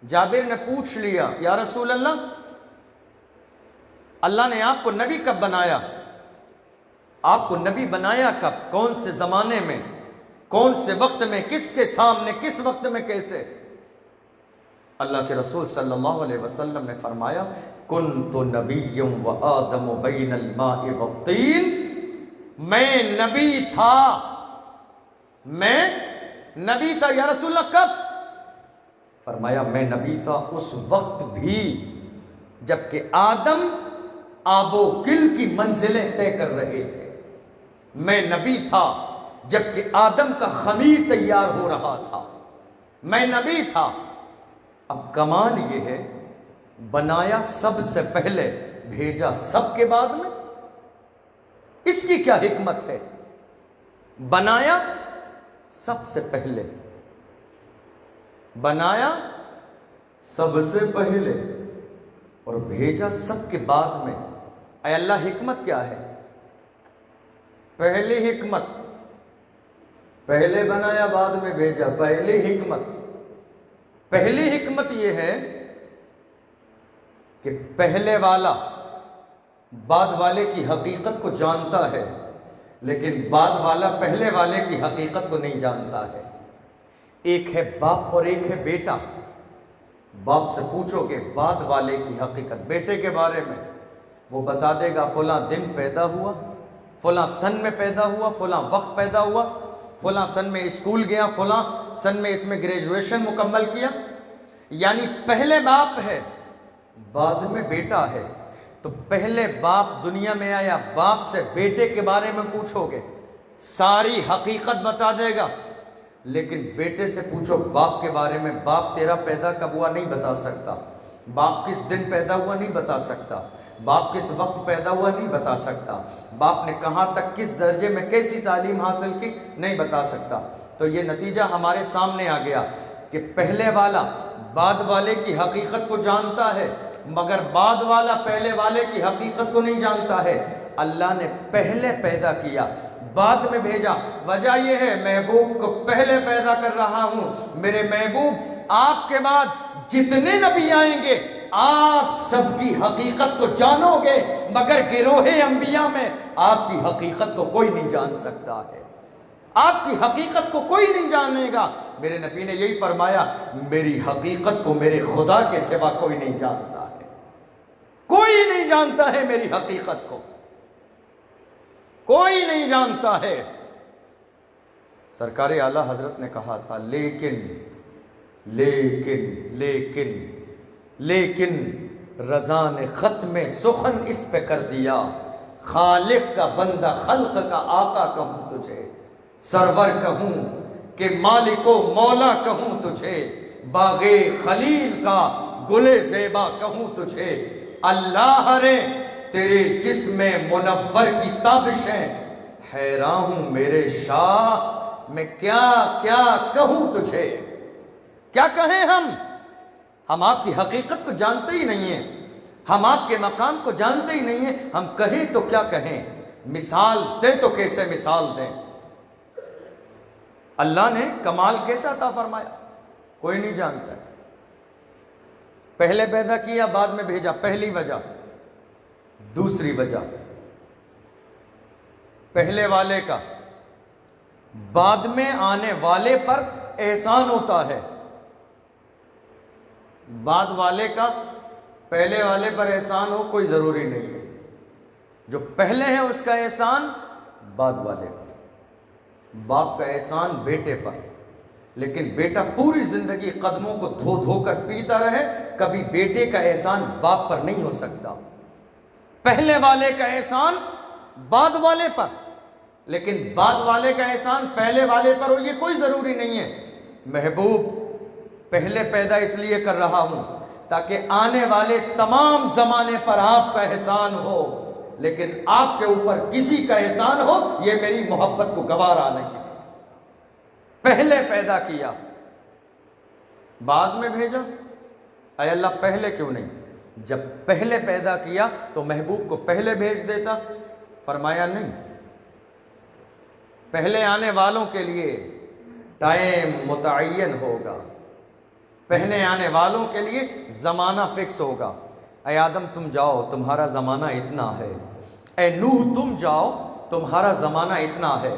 جابر نے پوچھ لیا یا رسول اللہ اللہ نے آپ کو نبی کب بنایا؟ آپ کو نبی بنایا کب؟ کون سے زمانے میں؟ کون سے وقت میں؟ کس کے سامنے؟ کس وقت میں؟ کیسے؟ اللہ کے رسول صلی اللہ علیہ وسلم نے فرمایا کنت نبی و آدم بین الماء والطین، میں نبی تھا، میں نبی تھا۔ یا رسول اللہ کب؟ فرمایا میں نبی تھا اس وقت بھی جبکہ آدم آب و گل کی منزلیں طے کر رہے تھے، میں نبی تھا جبکہ آدم کا خمیر تیار ہو رہا تھا، میں نبی تھا۔ اب کمال یہ ہے بنایا سب سے پہلے، بھیجا سب کے بعد میں، اس کی کیا حکمت ہے؟ بنایا سب سے پہلے، بنایا سب سے پہلے اور بھیجا سب کے بعد میں۔ اے اللہ حکمت کیا ہے؟ پہلی حکمت، پہلے بنایا بعد میں بھیجا، پہلی حکمت۔ پہلی حکمت یہ ہے کہ پہلے والا بعد والے کی حقیقت کو جانتا ہے، لیکن بعد والا پہلے والے کی حقیقت کو نہیں جانتا ہے۔ ایک ہے باپ اور ایک ہے بیٹا، باپ سے پوچھو کہ بعد والے کی حقیقت بیٹے کے بارے میں، وہ بتا دے گا فلاں دن پیدا ہوا، فلاں سن میں پیدا ہوا، فلاں وقت پیدا ہوا، فلاں سن میں اسکول گیا، فلاں سن میں اس میں گریجویشن مکمل کیا۔ یعنی پہلے باپ ہے، بعد میں بیٹا ہے۔ تو پہلے باپ دنیا میں آیا، باپ سے بیٹے کے بارے میں پوچھو گے ساری حقیقت بتا دے گا، لیکن بیٹے سے پوچھو باپ کے بارے میں، باپ تیرا پیدا کب ہوا نہیں بتا سکتا، باپ کس دن پیدا ہوا نہیں بتا سکتا، باپ کس وقت پیدا ہوا نہیں بتا سکتا، باپ نے کہاں تک کس درجے میں کیسی تعلیم حاصل کی نہیں بتا سکتا۔ تو یہ نتیجہ ہمارے سامنے آ گیا کہ پہلے والا بعد والے کی حقیقت کو جانتا ہے، مگر بعد والا پہلے والے کی حقیقت کو نہیں جانتا ہے۔ اللہ نے پہلے پیدا کیا، بعد میں بھیجا۔ وجہ یہ ہے محبوب کو پہلے پیدا کر رہا ہوں۔ میرے محبوب آپ کے بعد جتنے نبی آئیں گے آپ سب کی حقیقت کو جانو گے، مگر گروہ انبیاء میں آپ کی حقیقت کو کوئی نہیں جان سکتا ہے، آپ کی حقیقت کو کوئی نہیں جانے گا۔ میرے نبی نے یہی فرمایا، میری حقیقت کو میرے خدا کے سوا کوئی نہیں جانتا ہے، کوئی نہیں جانتا ہے میری حقیقت کو، کوئی نہیں جانتا ہے۔ سرکار اعلیٰ حضرت نے کہا تھا لیکن لیکن لیکن لیکن رضا نے ختم سخن اس پہ کر دیا، خالق کا بندہ خلق کا آقا کہوں تجھے، سرور کہوں کہ مالک و مولا کہوں تجھے، باغ خلیل کا گل زیبا کہوں تجھے، اللہ رے تیرے جسم منور کی تابشیں، حیران ہوں میرے شاہ میں کیا کیا کہوں تجھے۔ کیا کہیں ہم آپ کی حقیقت کو جانتے ہی نہیں ہیں، ہم آپ کے مقام کو جانتے ہی نہیں ہیں، ہم کہیں تو کیا کہیں، مثال دے تو کیسے مثال دیں۔ اللہ نے کمال کیسے عطا فرمایا کوئی نہیں جانتا ہے۔ پہلے پیدا کیا بعد میں بھیجا، پہلی وجہ۔ دوسری وجہ، پہلے والے کا بعد میں آنے والے پر احسان ہوتا ہے، بعد والے کا پہلے والے پر احسان ہو کوئی ضروری نہیں ہے، جو پہلے ہے اس کا احسان بعد والے پر۔ باپ کا احسان بیٹے پر، لیکن بیٹا پوری زندگی قدموں کو دھو دھو کر پیتا رہے، کبھی بیٹے کا احسان باپ پر نہیں ہو سکتا۔ پہلے والے کا احسان بعد والے پر، لیکن بعد والے کا احسان پہلے والے پر ہو یہ کوئی ضروری نہیں ہے۔ محبوب پہلے پیدا اس لیے کر رہا ہوں تاکہ آنے والے تمام زمانے پر آپ کا احسان ہو، لیکن آپ کے اوپر کسی کا احسان ہو یہ میری محبت کو گوارا نہیں ہے۔ پہلے پیدا کیا بعد میں بھیجا، اے اللہ پہلے کیوں نہیں؟ جب پہلے پیدا کیا تو محبوب کو پہلے بھیج دیتا، فرمایا نہیں، پہلے آنے والوں کے لیے ٹائم متعین ہوگا، پہلے آنے والوں کے لیے زمانہ فکس ہوگا۔ اے آدم تم جاؤ تمہارا زمانہ اتنا ہے، اے نوح تم جاؤ تمہارا زمانہ اتنا ہے،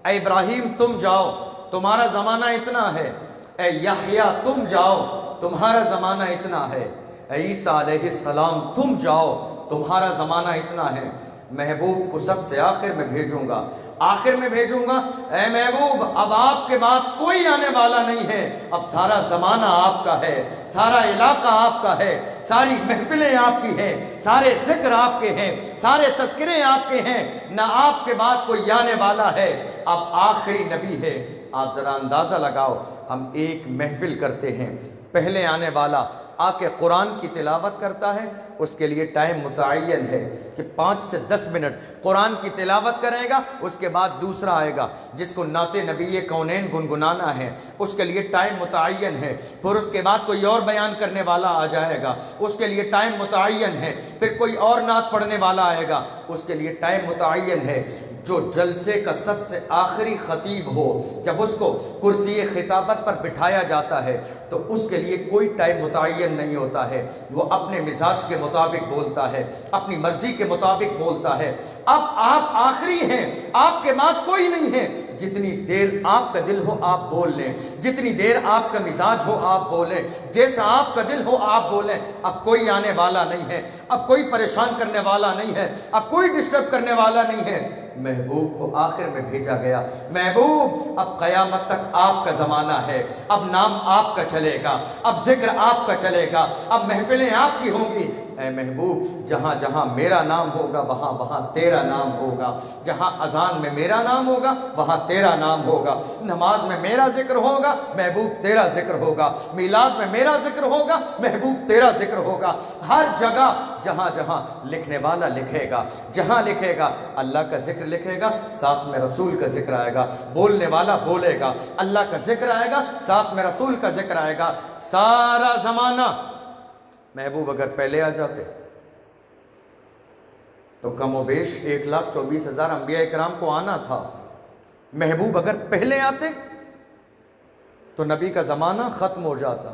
اے ابراہیم تم جاؤ تمہارا زمانہ اتنا ہے، اے یحییٰ تم جاؤ تمہارا زمانہ اتنا ہے، اے عیسیٰ علیہ السلام تم جاؤ تمہارا زمانہ اتنا ہے۔ محبوب کو سب سے آخر میں بھیجوں گا، آخر میں بھیجوں گا۔ اے محبوب اب آپ کے بعد کوئی آنے والا نہیں ہے، اب سارا زمانہ آپ کا ہے، سارا علاقہ آپ کا ہے، ساری محفلیں آپ کی ہیں، سارے ذکر آپ کے ہیں، سارے تذکرے آپ کے ہیں، نہ آپ کے بعد کوئی آنے والا ہے، اب آخری نبی ہے۔ آپ ذرا اندازہ لگاؤ، ہم ایک محفل کرتے ہیں، پہلے آنے والا آ کے قرآن کی تلاوت کرتا ہے، اس کے لیے ٹائم متعین ہے کہ 5 سے 10 منٹ قرآن کی تلاوت کرے گا، اس کے بعد دوسرا آئے گا جس کو نعت نبی کونین گنگنانا ہے، اس کے لیے ٹائم متعین ہے، پھر اس کے بعد کوئی اور بیان کرنے والا آ جائے گا، اس کے لیے ٹائم متعین ہے، پھر کوئی اور نعت پڑھنے والا آئے گا، اس کے لیے ٹائم متعین ہے۔ جو جلسے کا سب سے آخری خطیب ہو، جب اس کو کرسی خطابت پر بٹھایا جاتا ہے تو اس کے لیے کوئی ٹائم متعین نہیں ہوتا ہے، وہ اپنے مزاج کے مطابق بولتا ہے، اپنی مرضی کے مطابق بولتا ہے۔ اب آپ آخری ہیں، آپ کے بعد کوئی نہیں ہے۔ جتنی دیر آپ کا دل ہو آپ بول لیں، جتنی دیر آپ کا مزاج ہو آپ بولیں، جیسا آپ کا دل ہو آپ بولیں۔ اب کوئی آنے والا نہیں ہے، اب کوئی پریشان کرنے والا نہیں ہے، اب کوئی ڈسٹرب کرنے والا نہیں ہے۔ محبوب کو آخر میں بھیجا گیا۔ محبوب اب قیامت تک آپ کا زمانہ ہے، اب نام آپ کا چلے گا، اب ذکر آپ کا چلے گا، اب محفلیں آپ کی ہوں گی۔ اے محبوب، جہاں جہاں میرا نام ہوگا وہاں وہاں تیرا نام ہوگا، جہاں اذان میں میرا نام ہوگا وہاں تیرا نام ہوگا، نماز میں میرا ذکر ہوگا محبوب تیرا ذکر ہوگا، میلاد میں میرا ذکر ہوگا محبوب تیرا ذکر ہوگا۔ ہر جگہ جہاں جہاں لکھنے والا لکھے گا، جہاں لکھے گا اللہ کا ذکر لکھے گا، ساتھ میں رسول کا ذکر آئے گا، بولنے والا بولے گا، اللہ کا ذکر آئے گا، ساتھ میں رسول کا ذکر آئے گا۔ سارا زمانہ محبوب اگر پہلے آ جاتے تو کم و بیش 1,24,000 انبیاء اکرام کو آنا تھا۔ محبوب اگر پہلے آتے تو نبی کا زمانہ ختم ہو جاتا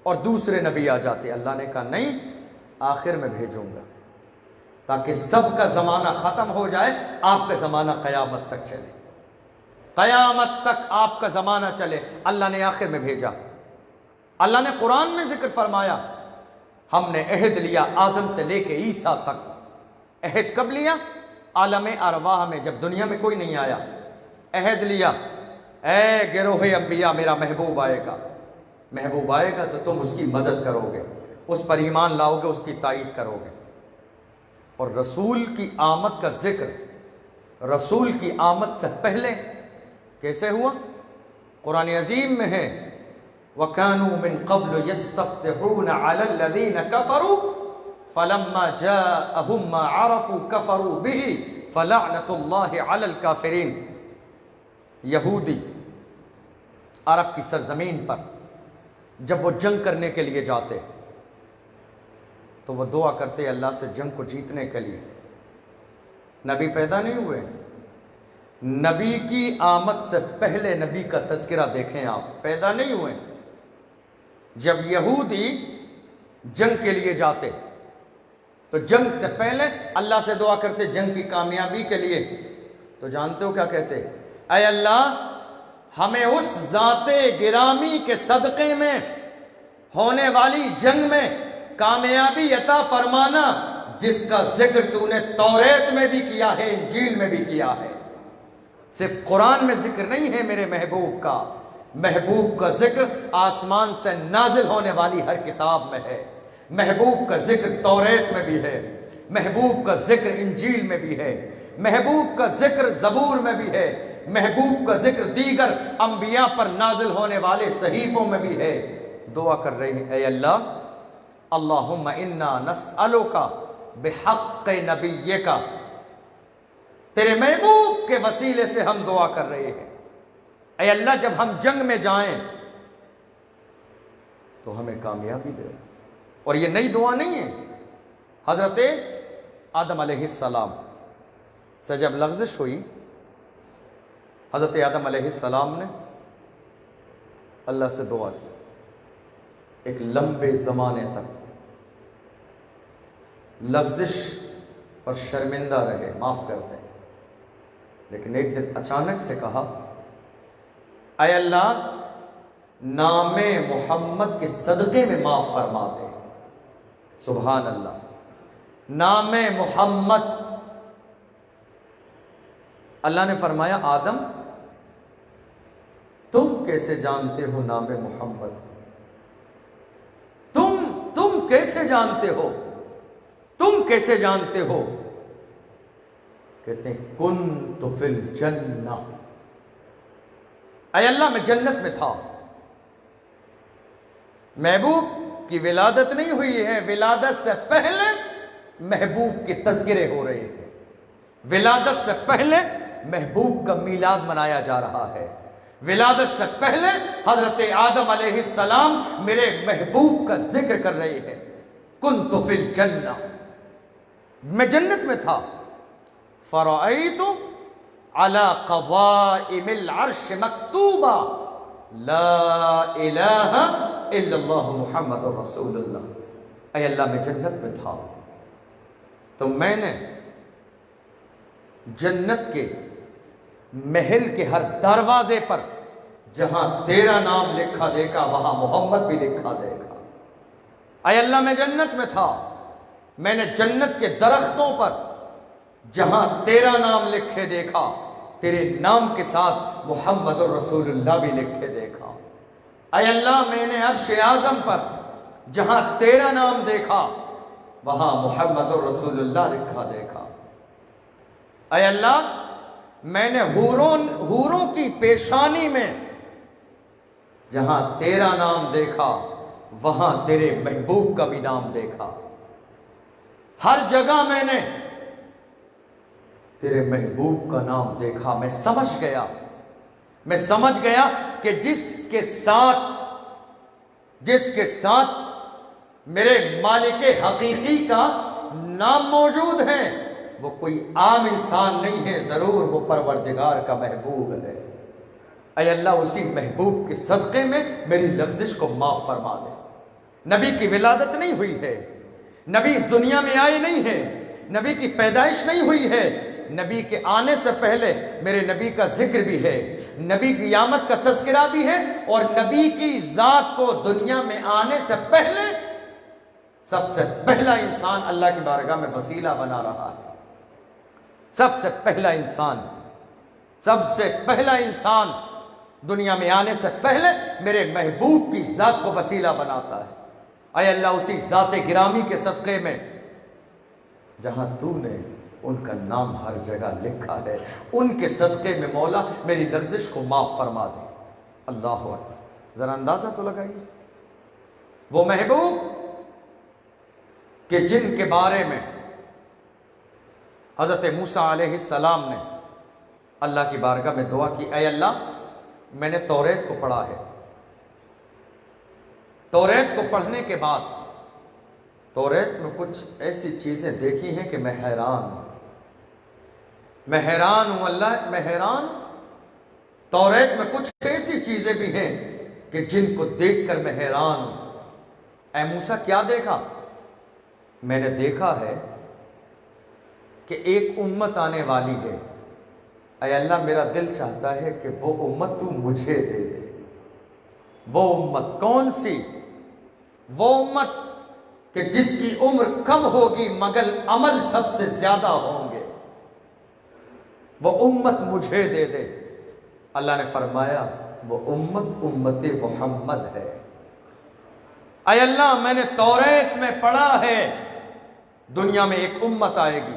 اور دوسرے نبی آ جاتے۔ اللہ نے کہا نہیں، آخر میں بھیجوں گا تاکہ سب کا زمانہ ختم ہو جائے، آپ کا زمانہ قیامت تک چلے، قیامت تک آپ کا زمانہ چلے۔ اللہ نے آخر میں بھیجا۔ اللہ نے قرآن میں ذکر فرمایا، ہم نے عہد لیا آدم سے لے کے عیسیٰ تک۔ عہد کب لیا؟ عالم ارواح میں، جب دنیا میں کوئی نہیں آیا۔ عہد لیا، اے گروہ انبیاء میرا محبوب آئے گا، محبوب آئے گا تو تم اس کی مدد کرو گے، اس پر ایمان لاؤ گے، اس کی تائید کرو گے۔ اور رسول کی آمد کا ذکر رسول کی آمد سے پہلے کیسے ہوا؟ قرآن عظیم میں ہے وَكَانُوا مِن قَبْلُ يَسْتَفْتِحُونَ عَلَى الَّذِينَ كَفَرُوا فَلَمَّا جَاءَهُمْ مَا عَرَفُوا كَفَرُوا بِهِ فَلَعْنَةُ اللَّهِ عَلَى الْكَافِرِينَ۔ یہودی عرب کی سرزمین پر جب وہ جنگ کرنے کے لیے جاتے تو وہ دعا کرتے اللہ سے جنگ کو جیتنے کے لیے۔ نبی پیدا نہیں ہوئے، نبی کی آمد سے پہلے نبی کا تذکرہ دیکھیں آپ، پیدا نہیں ہوئے۔ جب یہودی جنگ کے لیے جاتے تو جنگ سے پہلے اللہ سے دعا کرتے جنگ کی کامیابی کے لیے، تو جانتے ہو کیا کہتے؟ اے اللہ ہمیں اس ذات گرامی کے صدقے میں ہونے والی جنگ میں کامیابی عطا فرمانا جس کا ذکر تو نے توریت میں بھی کیا ہے، انجیل میں بھی کیا ہے۔ صرف قرآن میں ذکر نہیں ہے میرے محبوب کا، محبوب کا ذکر آسمان سے نازل ہونے والی ہر کتاب میں ہے، محبوب کا ذکر توریت میں بھی ہے، محبوب کا ذکر انجیل میں بھی ہے، محبوب کا ذکر زبور میں بھی ہے، محبوب کا ذکر دیگر انبیاء پر نازل ہونے والے صحیفوں میں بھی ہے۔ دعا کر رہے ہیں اے اللہ اللہم انا نسألک بحق نبیک، تیرے محبوب کے وسیلے سے ہم دعا کر رہے ہیں اے اللہ جب ہم جنگ میں جائیں تو ہمیں کامیابی دے۔ اور یہ نئی دعا نہیں ہے، حضرت آدم علیہ السلام سے جب لغزش ہوئی، حضرت آدم علیہ السلام نے اللہ سے دعا کی، ایک لمبے زمانے تک لغزش اور شرمندہ رہے، معاف کر دیں، لیکن ایک دن اچانک سے کہا اے اللہ نام محمد کے صدقے میں معاف فرما دے۔ سبحان اللہ، نام محمد۔ اللہ نے فرمایا آدم تم کیسے جانتے ہو نام محمد؟ تم کیسے جانتے ہو؟ تم کیسے جانتے ہو؟ کہتے ہیں کنت فی الجنہ، اے اللہ میں جنت میں تھا۔ محبوب کی ولادت نہیں ہوئی ہے، ولادت سے پہلے محبوب کے تذکرے ہو رہے ہیں، ولادت سے پہلے محبوب کا میلاد منایا جا رہا ہے، ولادت سے پہلے حضرت آدم علیہ السلام میرے محبوب کا ذکر کر رہے ہیں۔ کنت فی الجنہ، میں جنت میں تھا۔ فرأیت علی قوائم العرش مکتوبہ لا الہ الا اللہ محمد رسول اللہ۔ اے اللہ میں جنت میں تھا تو میں نے جنت کے محل کے ہر دروازے پر جہاں تیرا نام لکھا دیکھا وہاں محمد بھی لکھا دیکھا۔ اے اللہ میں جنت میں تھا، میں نے جنت کے درختوں پر جہاں تیرا نام لکھے دیکھا تیرے نام کے ساتھ محمد الرسول اللہ بھی لکھے دیکھا۔ اے اللہ میں نے عرش اعظم پر جہاں تیرا نام دیکھا وہاں محمد الرسول اللہ لکھا دیکھا۔ اے اللہ میں نے حوروں کی پیشانی میں جہاں تیرا نام دیکھا وہاں تیرے محبوب کا بھی نام دیکھا۔ ہر جگہ میں نے تیرے محبوب کا نام دیکھا۔ میں سمجھ گیا کہ جس کے ساتھ میرے مالک حقیقی کا نام موجود ہے وہ کوئی عام انسان نہیں ہے، ضرور وہ پروردگار کا محبوب ہے۔ اے اللہ اسی محبوب کے صدقے میں میری لغزش کو معاف فرما دے۔ نبی کی ولادت نہیں ہوئی ہے، نبی اس دنیا میں آئے نہیں ہے، نبی کی پیدائش نہیں ہوئی ہے، نبی کے آنے سے پہلے میرے نبی کا ذکر بھی ہے، نبی کی قیامت کا تذکرہ بھی ہے، اور نبی کی ذات کو دنیا میں آنے سے پہلے سب سے پہلا انسان اللہ کی بارگاہ میں وسیلہ بنا رہا ہے۔ سب سے پہلا انسان دنیا میں آنے سے پہلے میرے محبوب کی ذات کو وسیلہ بناتا ہے۔ اے اللہ اسی ذات گرامی کے صدقے میں جہاں تو نے ان کا نام ہر جگہ لکھا ہے ان کے صدقے میں مولا میری لغزش کو معاف فرما دے۔ اللہ اکبر، ذرا اندازہ تو لگائیے وہ محبوب کہ جن کے بارے میں حضرت موسیٰ علیہ السلام نے اللہ کی بارگاہ میں دعا کی، اے اللہ میں نے توریت کو پڑھا ہے، توریت کو پڑھنے کے بعد توریت میں کچھ ایسی چیزیں دیکھی ہیں کہ میں حیران ہوں اللہ، میں حیران۔ توریت میں کچھ ایسی چیزیں بھی ہیں کہ جن کو دیکھ کر میں حیران ہوں۔ اے موسیٰ کیا دیکھا؟ میں نے دیکھا ہے کہ ایک امت آنے والی ہے، اے اللہ میرا دل چاہتا ہے کہ وہ امت تو مجھے دے دے۔ وہ امت کون سی؟ وہ امت کہ جس کی عمر کم ہوگی مگر عمل سب سے زیادہ ہوں گے، وہ امت مجھے دے دے۔ اللہ نے فرمایا وہ امت محمد ہے۔ اے اللہ میں نے توریت میں پڑھا ہے دنیا میں ایک امت آئے گی،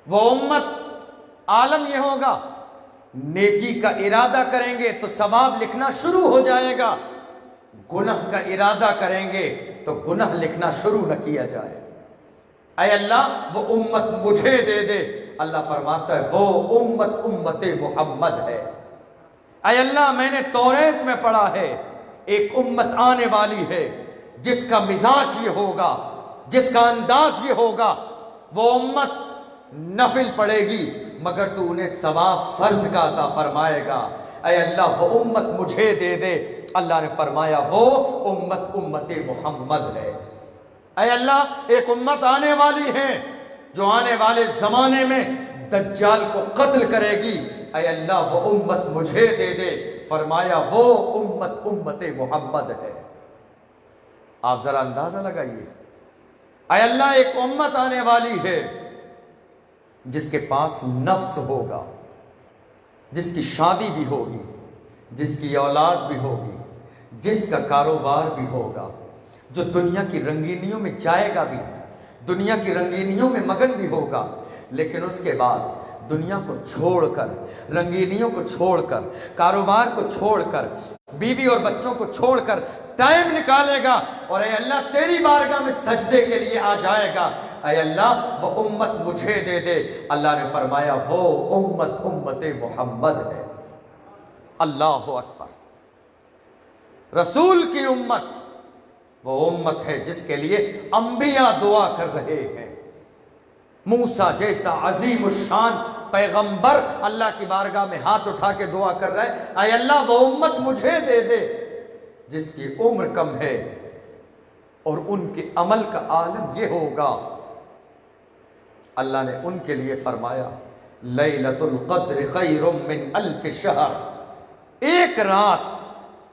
وہ امت عالم یہ ہوگا نیکی کا ارادہ کریں گے تو ثواب لکھنا شروع ہو جائے گا، گناہ کا ارادہ کریں گے تو گناہ لکھنا شروع نہ کیا جائے۔ اے اللہ وہ امت مجھے دے دے۔ اللہ فرماتا ہے وہ امت محمد ہے۔ اے اللہ میں نے توریت میں پڑھا ہے ایک امت آنے والی ہے جس کا مزاج یہ ہوگا، جس کا انداز یہ ہوگا، وہ امت نفل پڑھے گی مگر تو انہیں ثواب فرض کا عطا فرمائے گا۔ اے اللہ وہ امت مجھے دے دے۔ اللہ نے فرمایا وہ امت محمد ہے۔ اے اللہ ایک امت آنے والی ہے جو آنے والے زمانے میں دجال کو قتل کرے گی، اے اللہ وہ امت مجھے دے دے۔ فرمایا وہ امت محمد ہے۔ آپ ذرا اندازہ لگائیے، اے اللہ ایک امت آنے والی ہے جس کے پاس نفس ہوگا، جس کی شادی بھی ہوگی، جس کی اولاد بھی ہوگی، جس کا کاروبار بھی ہوگا، جو دنیا کی رنگینیوں میں جائے گا بھی، دنیا کی رنگینیوں میں مگن بھی ہوگا، لیکن اس کے بعد دنیا کو چھوڑ کر، رنگینیوں کو چھوڑ کر، کاروبار کو چھوڑ کر، بیوی اور بچوں کو چھوڑ کر ٹائم نکالے گا اور اے اللہ تیری بارگاہ میں سجدے کے لیے آ جائے گا۔ اے اللہ وہ امت مجھے دے دے۔ اللہ نے فرمایا وہ امت محمد ہے۔ اللہ اکبر۔ رسول کی امت وہ امت ہے جس کے لیے انبیاء دعا کر رہے ہیں۔ موسیٰ جیسا عظیم الشان پیغمبر اللہ کی بارگاہ میں ہاتھ اٹھا کے دعا کر رہا ہے، اے اللہ وہ امت مجھے دے دے جس کی عمر کم ہے اور ان کے عمل کا عالم یہ ہوگا، اللہ نے ان کے لیے فرمایا لیلۃ القدر خیر من الف شہر، ایک رات،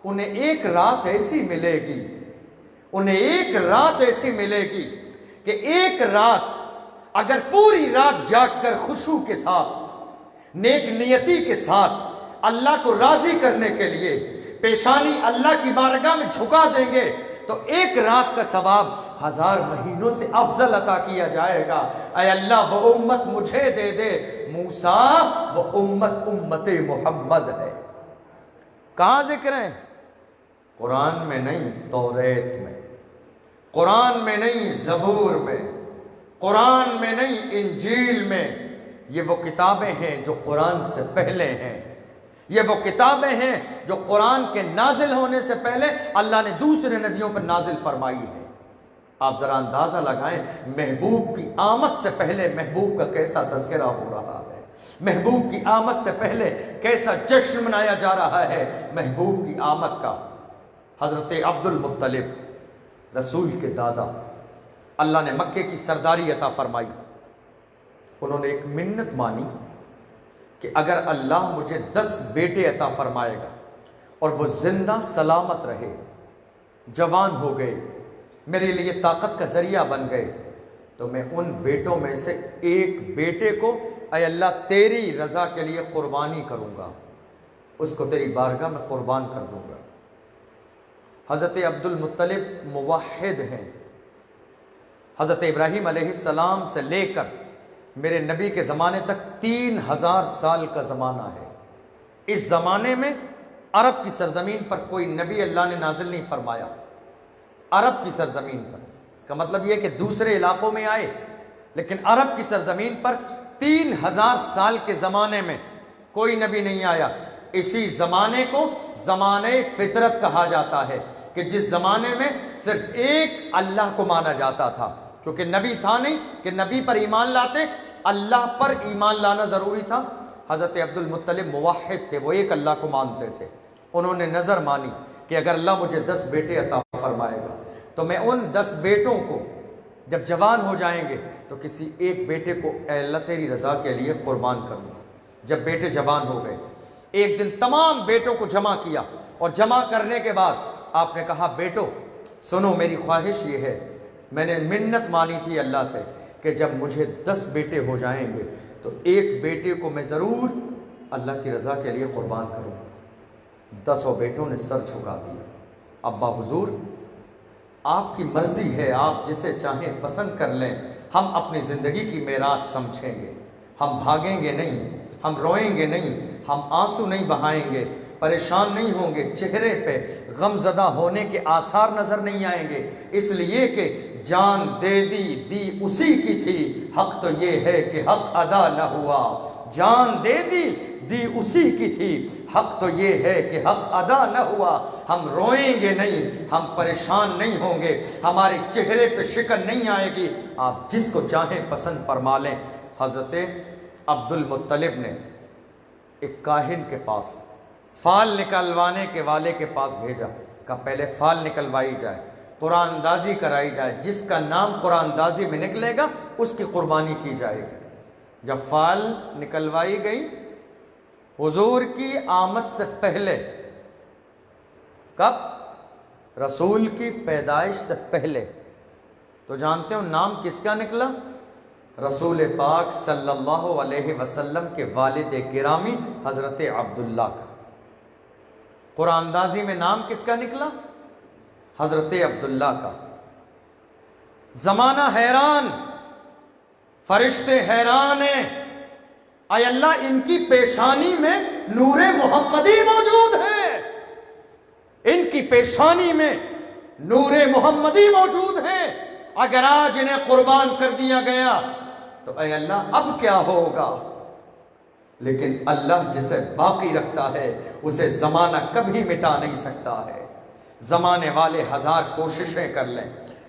انہیں ایک رات ایسی ملے گی، انہیں ایک رات ایسی ملے گی کہ ایک رات اگر پوری رات جاگ کر خشوع کے ساتھ، نیک نیتی کے ساتھ اللہ کو راضی کرنے کے لیے پیشانی اللہ کی بارگاہ میں جھکا دیں گے تو ایک رات کا ثواب 1000 مہینوں سے افضل عطا کیا جائے گا۔ اے اللہ وہ امت مجھے دے دے، موسیٰ وہ امت امت محمد ہے۔ کہاں ذکر ہے؟ قرآن میں نہیں، توریت میں، قرآن میں نہیں، زبور میں، قرآن میں نہیں، انجیل میں۔ یہ وہ کتابیں ہیں جو قرآن سے پہلے ہیں، یہ وہ کتابیں ہیں جو قرآن کے نازل ہونے سے پہلے اللہ نے دوسرے نبیوں پر نازل فرمائی ہے۔ آپ ذرا اندازہ لگائیں محبوب کی آمد سے پہلے محبوب کا کیسا تذکرہ ہو رہا ہے، محبوب کی آمد سے پہلے کیسا جشن منایا جا رہا ہے محبوب کی آمد کا۔ حضرت عبد المطلب رسول کے دادا، اللہ نے مکے کی سرداری عطا فرمائی، انہوں نے ایک منت مانی کہ اگر اللہ مجھے 10 بیٹے عطا فرمائے گا اور وہ زندہ سلامت رہے، جوان ہو گئے، میرے لیے طاقت کا ذریعہ بن گئے، تو میں ان بیٹوں میں سے ایک بیٹے کو اے اللہ تیری رضا کے لیے قربانی کروں گا، اس کو تیری بارگاہ میں قربان کر دوں گا۔ حضرت عبد المطلب موحد ہیں، حضرت ابراہیم علیہ السلام سے لے کر میرے نبی کے زمانے تک 3000 سال کا زمانہ ہے۔ اس زمانے میں عرب کی سرزمین پر کوئی نبی اللہ نے نازل نہیں فرمایا، عرب کی سرزمین پر، اس کا مطلب یہ کہ دوسرے علاقوں میں آئے لیکن عرب کی سرزمین پر 3000 سال کے زمانے میں کوئی نبی نہیں آیا۔ اسی زمانے کو زمانے فطرت کہا جاتا ہے کہ جس زمانے میں صرف ایک اللہ کو مانا جاتا تھا، چونکہ نبی تھا نہیں کہ نبی پر ایمان لاتے، اللہ پر ایمان لانا ضروری تھا۔ حضرت عبد المطلب موحد تھے، وہ ایک اللہ کو مانتے تھے۔ انہوں نے نظر مانی کہ اگر اللہ مجھے 10 بیٹے عطا فرمائے گا تو میں ان 10 بیٹوں کو جب جوان ہو جائیں گے تو کسی ایک بیٹے کو اے اللہ تیری رضا کے لیے قربان کروں گا۔ جب بیٹے جوان ہو گئے، ایک دن تمام بیٹوں کو جمع کیا اور جمع کرنے کے بعد آپ نے کہا بیٹو سنو، میری خواہش یہ ہے، میں نے منت مانی تھی اللہ سے کہ جب مجھے 10 بیٹے ہو جائیں گے تو ایک بیٹے کو میں ضرور اللہ کی رضا کے لیے قربان کروں۔ 10 بیٹوں نے سر جھکا دیا، ابا حضور آپ کی مرضی ہے، آپ جسے چاہیں پسند کر لیں، ہم اپنی زندگی کی معراج سمجھیں گے، ہم بھاگیں گے نہیں، ہم روئیں گے نہیں، ہم آنسو نہیں بہائیں گے، پریشان نہیں ہوں گے، چہرے پہ غم زدہ ہونے کے آثار نظر نہیں آئیں گے، اس لیے کہ جان دے دی اسی کی تھی، حق تو یہ ہے کہ حق ادا نہ ہوا۔ جان دے دی اسی کی تھی، حق تو یہ ہے کہ حق ادا نہ ہوا۔ ہم روئیں گے نہیں، ہم پریشان نہیں ہوں گے، ہمارے چہرے پہ شکن نہیں آئے گی، آپ جس کو چاہیں پسند فرما لیں۔ حضرت عبد المطلب نے ایک کاہن کے پاس فال نکلوانے کے والے کے پاس بھیجا، کہا پہلے فال نکلوائی جائے، قرآن اندازی کرائی جائے، جس کا نام قرآن اندازی میں نکلے گا اس کی قربانی کی جائے گی۔ جب فال نکلوائی گئی حضور کی آمد سے پہلے، کب؟ رسول کی پیدائش سے پہلے، تو جانتے ہو نام کس کا نکلا؟ رسول پاک صلی اللہ علیہ وسلم کے والد گرامی حضرت عبداللہ کا۔ قرآن اندازی میں نام کس کا نکلا؟ حضرت عبداللہ کا۔ زمانہ حیران، فرشتے حیران ہیں، اے اللہ ان کی پیشانی میں نور محمدی موجود ہے، ان کی پیشانی میں نور محمدی موجود ہے، اگر آج انہیں قربان کر دیا گیا تو اے اللہ اب کیا ہوگا؟ لیکن اللہ جسے باقی رکھتا ہے اسے زمانہ کبھی مٹا نہیں سکتا ہے۔ زمانے والے 1000 کوششیں کر لیں،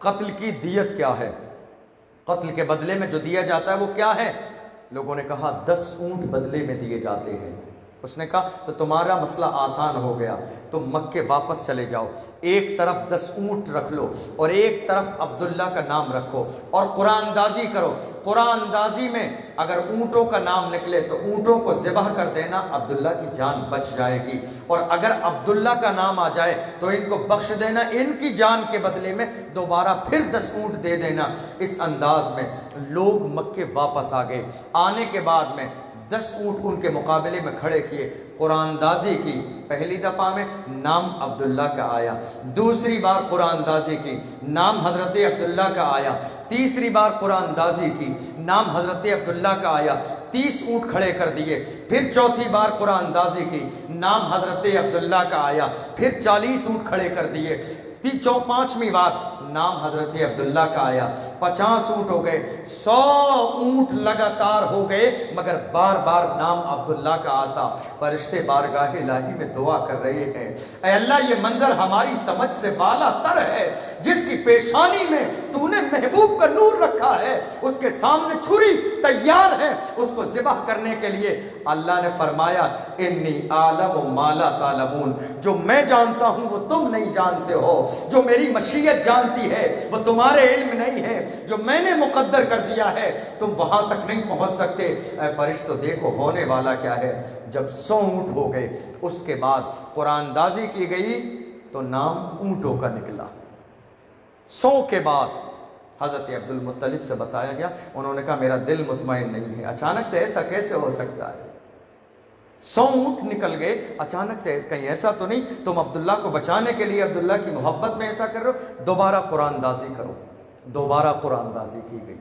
قتل کی دیت کیا ہے؟ قتل کے بدلے میں جو دیا جاتا ہے وہ کیا ہے؟ لوگوں نے کہا 10 اونٹ بدلے میں دیے جاتے ہیں۔ اس نے کہا تو تمہارا مسئلہ آسان ہو گیا، تم مکے واپس چلے جاؤ، ایک طرف 10 اونٹ رکھ لو اور ایک طرف عبداللہ کا نام رکھو اور قرآن اندازی کرو۔ قرآن اندازی میں اگر اونٹوں کا نام نکلے تو اونٹوں کو ذبح کر دینا، عبداللہ کی جان بچ جائے گی، اور اگر عبداللہ کا نام آ جائے تو ان کو بخش دینا، ان کی جان کے بدلے میں دوبارہ پھر 10 اونٹ دے دینا۔ اس انداز میں لوگ مکے واپس آ گئے۔ آنے کے بعد میں 10 اونٹ ان کے مقابلے میں کھڑے کیے، قرآن اندازی کی۔ پہلی دفعہ میں نام عبداللہ کا آیا، دوسری بار قرآن اندازی کی، نام حضرت عبداللہ کا آیا، تیسری بار قرآن اندازی کی، نام حضرت عبداللہ کا آیا، 30 اونٹ کھڑے کر دیے، پھر چوتھی بار قرآن اندازی کی، نام حضرت عبداللہ کا آیا، پھر 40 اونٹ کھڑے کر دیے، پانچویں بار نام حضرت عبداللہ کا آیا، 50 اونٹ ہو گئے، 100 اونٹ لگاتار ہو گئے، مگر بار بار نام عبداللہ کا آتا۔ فرشتے بارگاہ الہی میں دعا کر رہے ہیں، اے اللہ یہ منظر ہماری سمجھ سے بالا تر ہے، جس کی پیشانی میں تو نے محبوب کا نور رکھا ہے، اس کے سامنے چھری تیار ہے اس کو ذبح کرنے کے لیے۔ اللہ نے فرمایا انی اعلم ما لا تعلمون، جو میں جانتا ہوں وہ تم نہیں جانتے ہو، جو میری مشیت جانتی ہے وہ تمہارے علم نہیں ہے، جو میں نے مقدر کر دیا ہے تم وہاں تک نہیں پہنچ سکتے۔ اے فرشتوں دیکھو ہونے والا کیا ہے۔ جب 100 اونٹ ہو گئے اس کے بعد قرآن اندازی کی گئی تو نام اونٹوں کا نکلا۔ 100 کے بعد حضرت عبد المطلب سے بتایا گیا، انہوں نے کہا میرا دل مطمئن نہیں ہے، اچانک سے ایسا کیسے ہو سکتا ہے؟ 100 اونٹ نکل گئے، اچانک سے کہیں ایسا تو نہیں تم عبداللہ کو بچانے کے لیے عبداللہ کی محبت میں ایسا کر رہے ہو؟ دوبارہ قرآن اندازی کرو۔ دوبارہ قرآن اندازی کی گئی،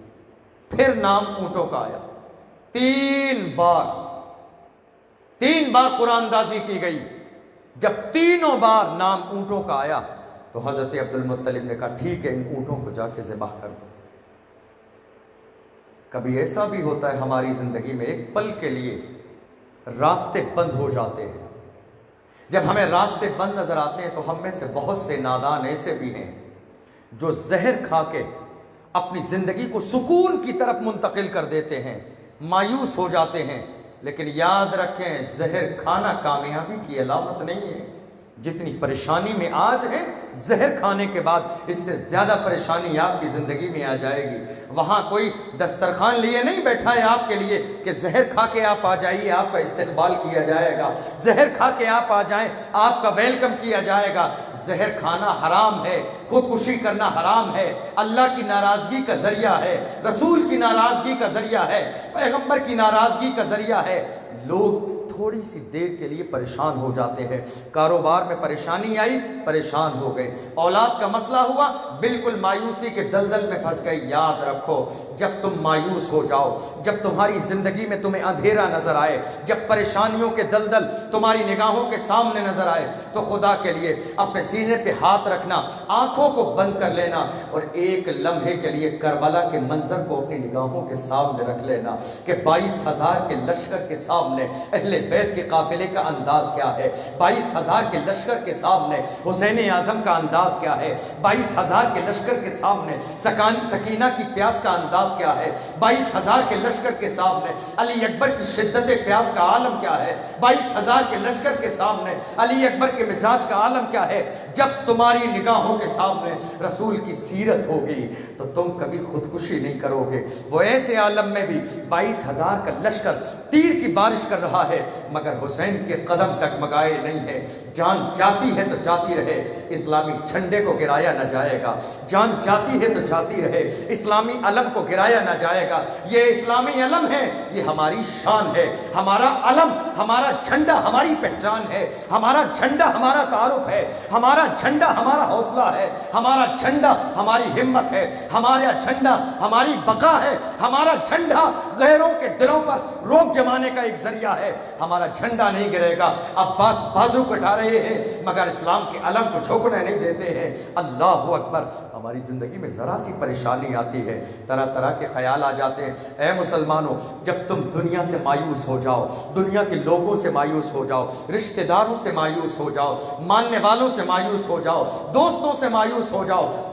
پھر نام اونٹوں کا آیا، 3 بار قرآن اندازی کی گئی۔ جب تینوں بار نام اونٹوں کا آیا تو حضرت عبد المطلب نے کہا ٹھیک ہے ان اونٹوں کو جا کے ذبح کر دو۔ کبھی ایسا بھی ہوتا ہے ہماری زندگی میں، ایک پل کے لیے راستے بند ہو جاتے ہیں۔ جب ہمیں راستے بند نظر آتے ہیں تو ہم میں سے بہت سے نادان ایسے بھی ہیں جو زہر کھا کے اپنی زندگی کو سکون کی طرف منتقل کر دیتے ہیں، مایوس ہو جاتے ہیں۔ لیکن یاد رکھیں زہر کھانا کامیابی کی علامت نہیں ہے۔ جتنی پریشانی میں آج ہے، زہر کھانے کے بعد اس سے زیادہ پریشانی آپ کی زندگی میں آ جائے گی۔ وہاں کوئی دسترخوان لیے نہیں بیٹھا ہے آپ کے لیے کہ زہر کھا کے آپ آ جائیے، آپ کا استقبال کیا جائے گا، زہر کھا کے آپ آ جائیں آپ کا ویلکم کیا جائے گا۔ زہر کھانا حرام ہے، خودکشی کرنا حرام ہے، اللہ کی ناراضگی کا ذریعہ ہے، رسول کی ناراضگی کا ذریعہ ہے، پیغمبر کی ناراضگی کا ذریعہ ہے۔ لوگ تھوڑی سی دیر کے لیے پریشان ہو جاتے ہیں، کاروبار میں پریشانی آئی پریشان ہو گئے، اولاد کا مسئلہ ہوا بالکل مایوسی کے دلدل میں پھنس گئے۔ یاد رکھو جب تم مایوس ہو جاؤ، جب تمہاری زندگی میں تمہیں اندھیرا نظر آئے، جب پریشانیوں کے دلدل تمہاری نگاہوں کے سامنے نظر آئے، تو خدا کے لیے اپنے سینے پہ ہاتھ رکھنا، آنکھوں کو بند کر لینا اور ایک لمحے کے لیے کربلا کے منظر کو اپنی نگاہوں کے سامنے رکھ لینا کہ 22,000 کے لشکر کے سامنے اہل بیت کے قافلے کا انداز کیا ہے، 22,000 کے لشکر کے سامنے حسین اعظم کا انداز کیا ہے، 22,000 کے لشکر کے سامنے سکینہ کی پیاس کا انداز کیا ہے، 22,000 کے لشکر کے سامنے علی اکبر کی شدت پیاس کا عالم کیا ہے، 22,000 کے لشکر کے سامنے علی اکبر کے مزاج کا عالم کیا ہے۔ جب تمہاری نگاہوں کے سامنے رسول کی سیرت ہوگی تو تم کبھی خودکشی نہیں کرو گے۔ وہ ایسے عالم میں بھی 22,000 کا لشکر تیر کی بارش کر رہا ہے مگر حسین کے قدم ٹکمگائے نہیں ہے۔ جان جاتی ہے تو جاتی رہے، اسلامی جھنڈے کو گرایا نہ جائے گا، جان جاتی ہے تو جاتی رہے، اسلامی علم کو گرایا نہ جائے گا۔ یہ اسلامی علم ہے، یہ ہماری شان ہے، ہمارا علم، ہمارا جھنڈا ہماری پہچان ہے، ہمارا جھنڈا ہمارا تعارف ہے، ہمارا جھنڈا ہمارا حوصلہ ہے، ہمارا جھنڈا ہماری ہمت ہے، ہمارا جھنڈا ہماری بقا ہے، ہمارا جھنڈا غیروں کے دلوں پر روک جمانے کا ایک ذریعہ ہے۔ ہمارا جھنڈا نہیں گرے گا۔ عباس بازو کٹا رہے ہیں مگر اسلام کے علم کو جھکنے نہیں دیتے ہیں۔ اللہ اکبر۔ ہماری زندگی میں ذرا سی پریشانی آتی ہے، طرح طرح کے خیال آ جاتے ہیں۔ اے مسلمانوں، جب تم دنیا سے مایوس ہو جاؤ، دنیا کے لوگوں سے مایوس ہو جاؤ، رشتہ داروں سے مایوس ہو جاؤ، ماننے والوں سے مایوس ہو جاؤ، دوستوں سے مایوس ہو جاؤ،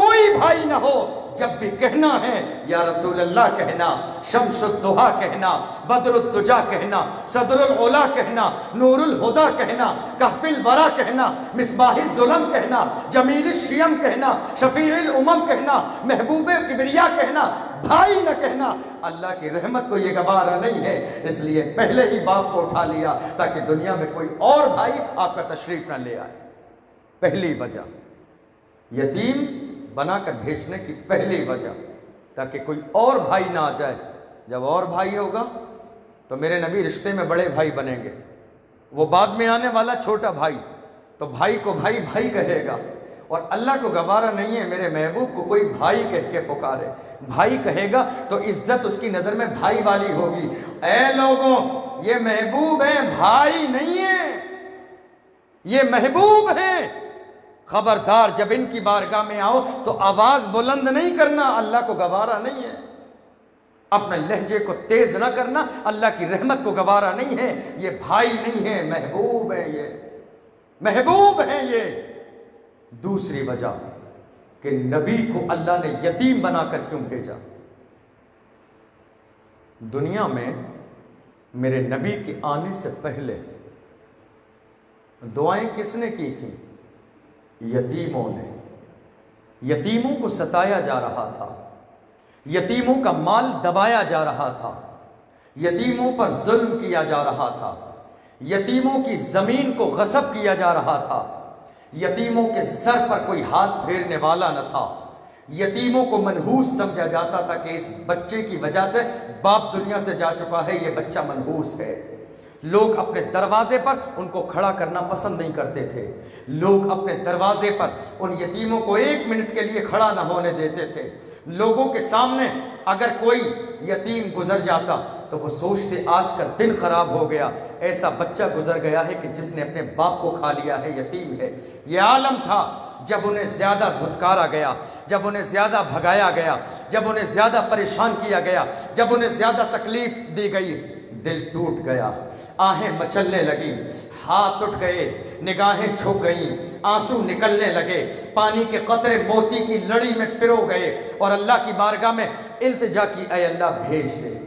کوئی بھائی نہ ہو، جب بھی کہنا ہے یا رسول اللہ کہنا، شمس الضحیٰ کہنا، بدر الدجا کہنا، صدر العلا کہنا، نور الہدا کہنا، کہف الورا کہنا، مصباح الظلم کہنا، جمیل الشیم کہنا، شفیع الامم کہنا، محبوب کبریا کہنا، بھائی نہ کہنا، اللہ کی رحمت کو یہ گوارا نہیں ہے، اس لیے پہلے ہی باپ کو اٹھا لیا تاکہ دنیا میں کوئی اور بھائی آپ کا تشریف نہ لے آئے۔ پہلی وجہ یتیم بنا کر بھیجنے کی پہلی وجہ، تاکہ کوئی اور بھائی نہ آ جائے۔ جب اور بھائی ہوگا تو میرے نبی رشتے میں بڑے بھائی بنیں گے، وہ بعد میں آنے والا چھوٹا بھائی، تو بھائی کو بھائی بھائی کہے گا، اور اللہ کو گوارا نہیں ہے میرے محبوب کو کوئی بھائی کہہ کے پکارے۔ بھائی کہے گا تو عزت اس کی نظر میں بھائی والی ہوگی۔ اے لوگوں، یہ محبوب ہیں، بھائی نہیں ہیں، یہ محبوب ہیں، خبردار جب ان کی بارگاہ میں آؤ تو آواز بلند نہیں کرنا، اللہ کو گوارا نہیں ہے۔ اپنے لہجے کو تیز نہ کرنا، اللہ کی رحمت کو گوارا نہیں ہے۔ یہ بھائی نہیں ہے، محبوب ہیں، یہ محبوب ہیں یہ۔ دوسری وجہ کہ نبی کو اللہ نے یتیم بنا کر کیوں بھیجا؟ دنیا میں میرے نبی کے آنے سے پہلے دعائیں کس نے کی تھیں؟ یتیموں نے۔ یتیموں کو ستایا جا رہا تھا، یتیموں کا مال دبایا جا رہا تھا، یتیموں پر ظلم کیا جا رہا تھا، یتیموں کی زمین کو غصب کیا جا رہا تھا، یتیموں کے سر پر کوئی ہاتھ پھیرنے والا نہ تھا، یتیموں کو منحوس سمجھا جاتا تھا کہ اس بچے کی وجہ سے باپ دنیا سے جا چکا ہے، یہ بچہ منحوس ہے۔ لوگ اپنے دروازے پر ان کو کھڑا کرنا پسند نہیں کرتے تھے، لوگ اپنے دروازے پر ان یتیموں کو ایک منٹ کے لیے کھڑا نہ ہونے دیتے تھے۔ لوگوں کے سامنے اگر کوئی یتیم گزر جاتا تو وہ سوچتے آج کا دن خراب ہو گیا، ایسا بچہ گزر گیا ہے کہ جس نے اپنے باپ کو کھا لیا ہے، یتیم ہے۔ یہ عالم تھا جب انہیں زیادہ دھتکارا گیا، جب انہیں زیادہ بھگایا گیا، جب انہیں زیادہ پریشان کیا گیا، جب انہیں زیادہ تکلیف دی گئی، دل ٹوٹ گیا، آہیں مچلنے لگی، ہاتھ اٹھ گئے، نگاہیں جھک گئیں، آنسو نکلنے لگے، پانی کے قطرے موتی کی لڑی میں پرو گئے، اور اللہ کی بارگاہ میں التجا کی، اے اللہ بھیج دے،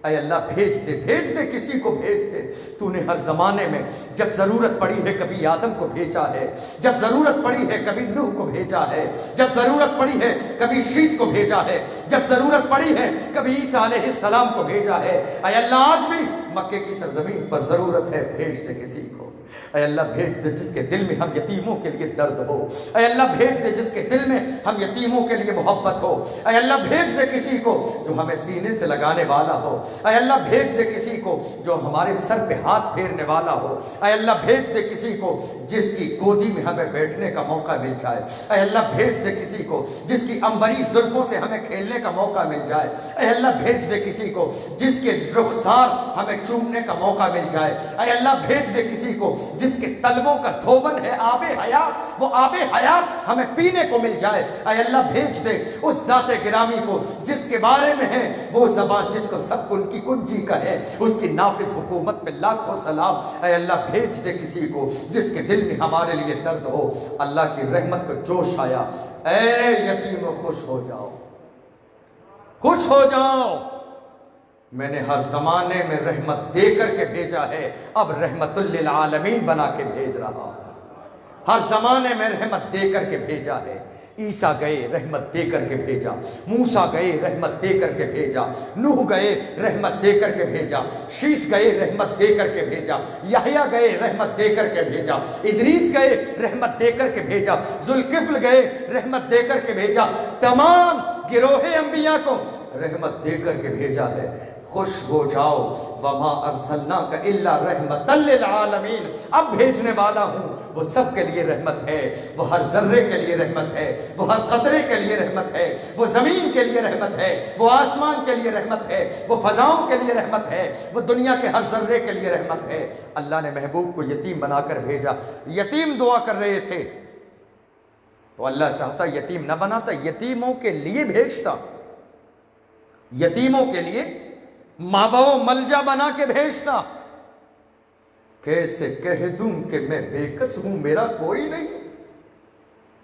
اے اللہ بھیج دے، بھیج دے، کسی کو بھیج دے۔ تو نے ہر زمانے میں جب ضرورت پڑی ہے کبھی آدم کو بھیجا ہے، جب ضرورت پڑی ہے کبھی نوح کو بھیجا ہے، جب ضرورت پڑی ہے کبھی شیش کو بھیجا ہے، جب ضرورت پڑی ہے کبھی عیسیٰ علیہ السلام کو بھیجا ہے۔ اے اللہ آج بھی مکے کی سرزمین پر ضرورت ہے، بھیج دے کسی کو۔ اے اللہ بھیج دے جس کے دل میں ہم یتیموں کے لیے درد ہو، اے اللہ بھیج دے جس کے دل میں ہم یتیموں کے لیے محبت ہو، اے اللہ بھیج دے کسی کو جو ہمیں سینے سے لگانے والا ہو، اے اللہ بھیج دے کسی کو جو ہمارے سر پہ ہاتھ پھیرنے والا ہو، اے اللہ بھیج دے کسی کو جس کی گودی میں ہمیں بیٹھنے کا موقع مل جائے، اے اللہ بھیج دے کسی کو جس کی عنبری زلفوں سے ہمیں کھیلنے کا موقع مل جائے، اے اللہ بھیج دے کسی کو جس کے رخسار ہمیں چومنے کا موقع مل جائے، اے اللہ بھیج دے کسی کو جس کے طلبوں کا دھون ہے آب حیات، وہ آب حیات ہمیں پینے کو مل جائے۔ اے اللہ بھیج دے اس ذات گرامی کو جس کے بارے میں ہے وہ زبان جس کو سب ان کی کنجی کا ہے، اس کی نافذ حکومت پہ لاکھوں سلام۔ اے اللہ بھیج دے کسی کو جس کے دل میں ہمارے لیے درد ہو، اللہ کی رحمت کو جوش آیا۔ اے یتیم خوش ہو جاؤ، خوش ہو جاؤ، میں نے ہر زمانے میں رحمت دے کر کے بھیجا ہے، اب رحمت للعالمین بنا کے بھیج رہا ہوں۔ ہر زمانے میں رحمت دے کر کے بھیجا ہے۔ عیسیٰ گئے رحمت دے کر کے بھیجا، موسیٰ گئے رحمت دے کر کے بھیجا، نوح گئے رحمت دے کر کے بھیجا، شیش گئے رحمت دے کر کے بھیجا، یحییٰ گئے رحمت دے کر کے بھیجا، ادریس گئے رحمت دے کر کے بھیجا، ذوالکفل گئے رحمت دے کر کے بھیجا، تمام گروہ انبیاء کو رحمت دے کر کے بھیجا ہے۔ خوش ہو جاؤ، وما ارسلناک الا رحمتا للعالمین، اب بھیجنے والا ہوں وہ سب کے لیے رحمت ہے، وہ ہر ذرے کے لیے رحمت ہے، وہ ہر قطرے کے لیے رحمت ہے، وہ زمین کے لیے رحمت ہے، وہ آسمان کے لیے رحمت ہے، وہ فضاؤں کے لیے رحمت ہے، وہ دنیا کے ہر ذرے کے لیے رحمت ہے۔ اللہ نے محبوب کو یتیم بنا کر بھیجا۔ یتیم دعا کر رہے تھے تو اللہ چاہتا یتیم نہ بناتا، یتیموں کے لیے بھیجتا، یتیموں کے لیے ماوا و ملجا بنا کے بھیجتا۔ کیسے کہہ دوں کہ میں بے کس ہوں، میرا کوئی نہیں،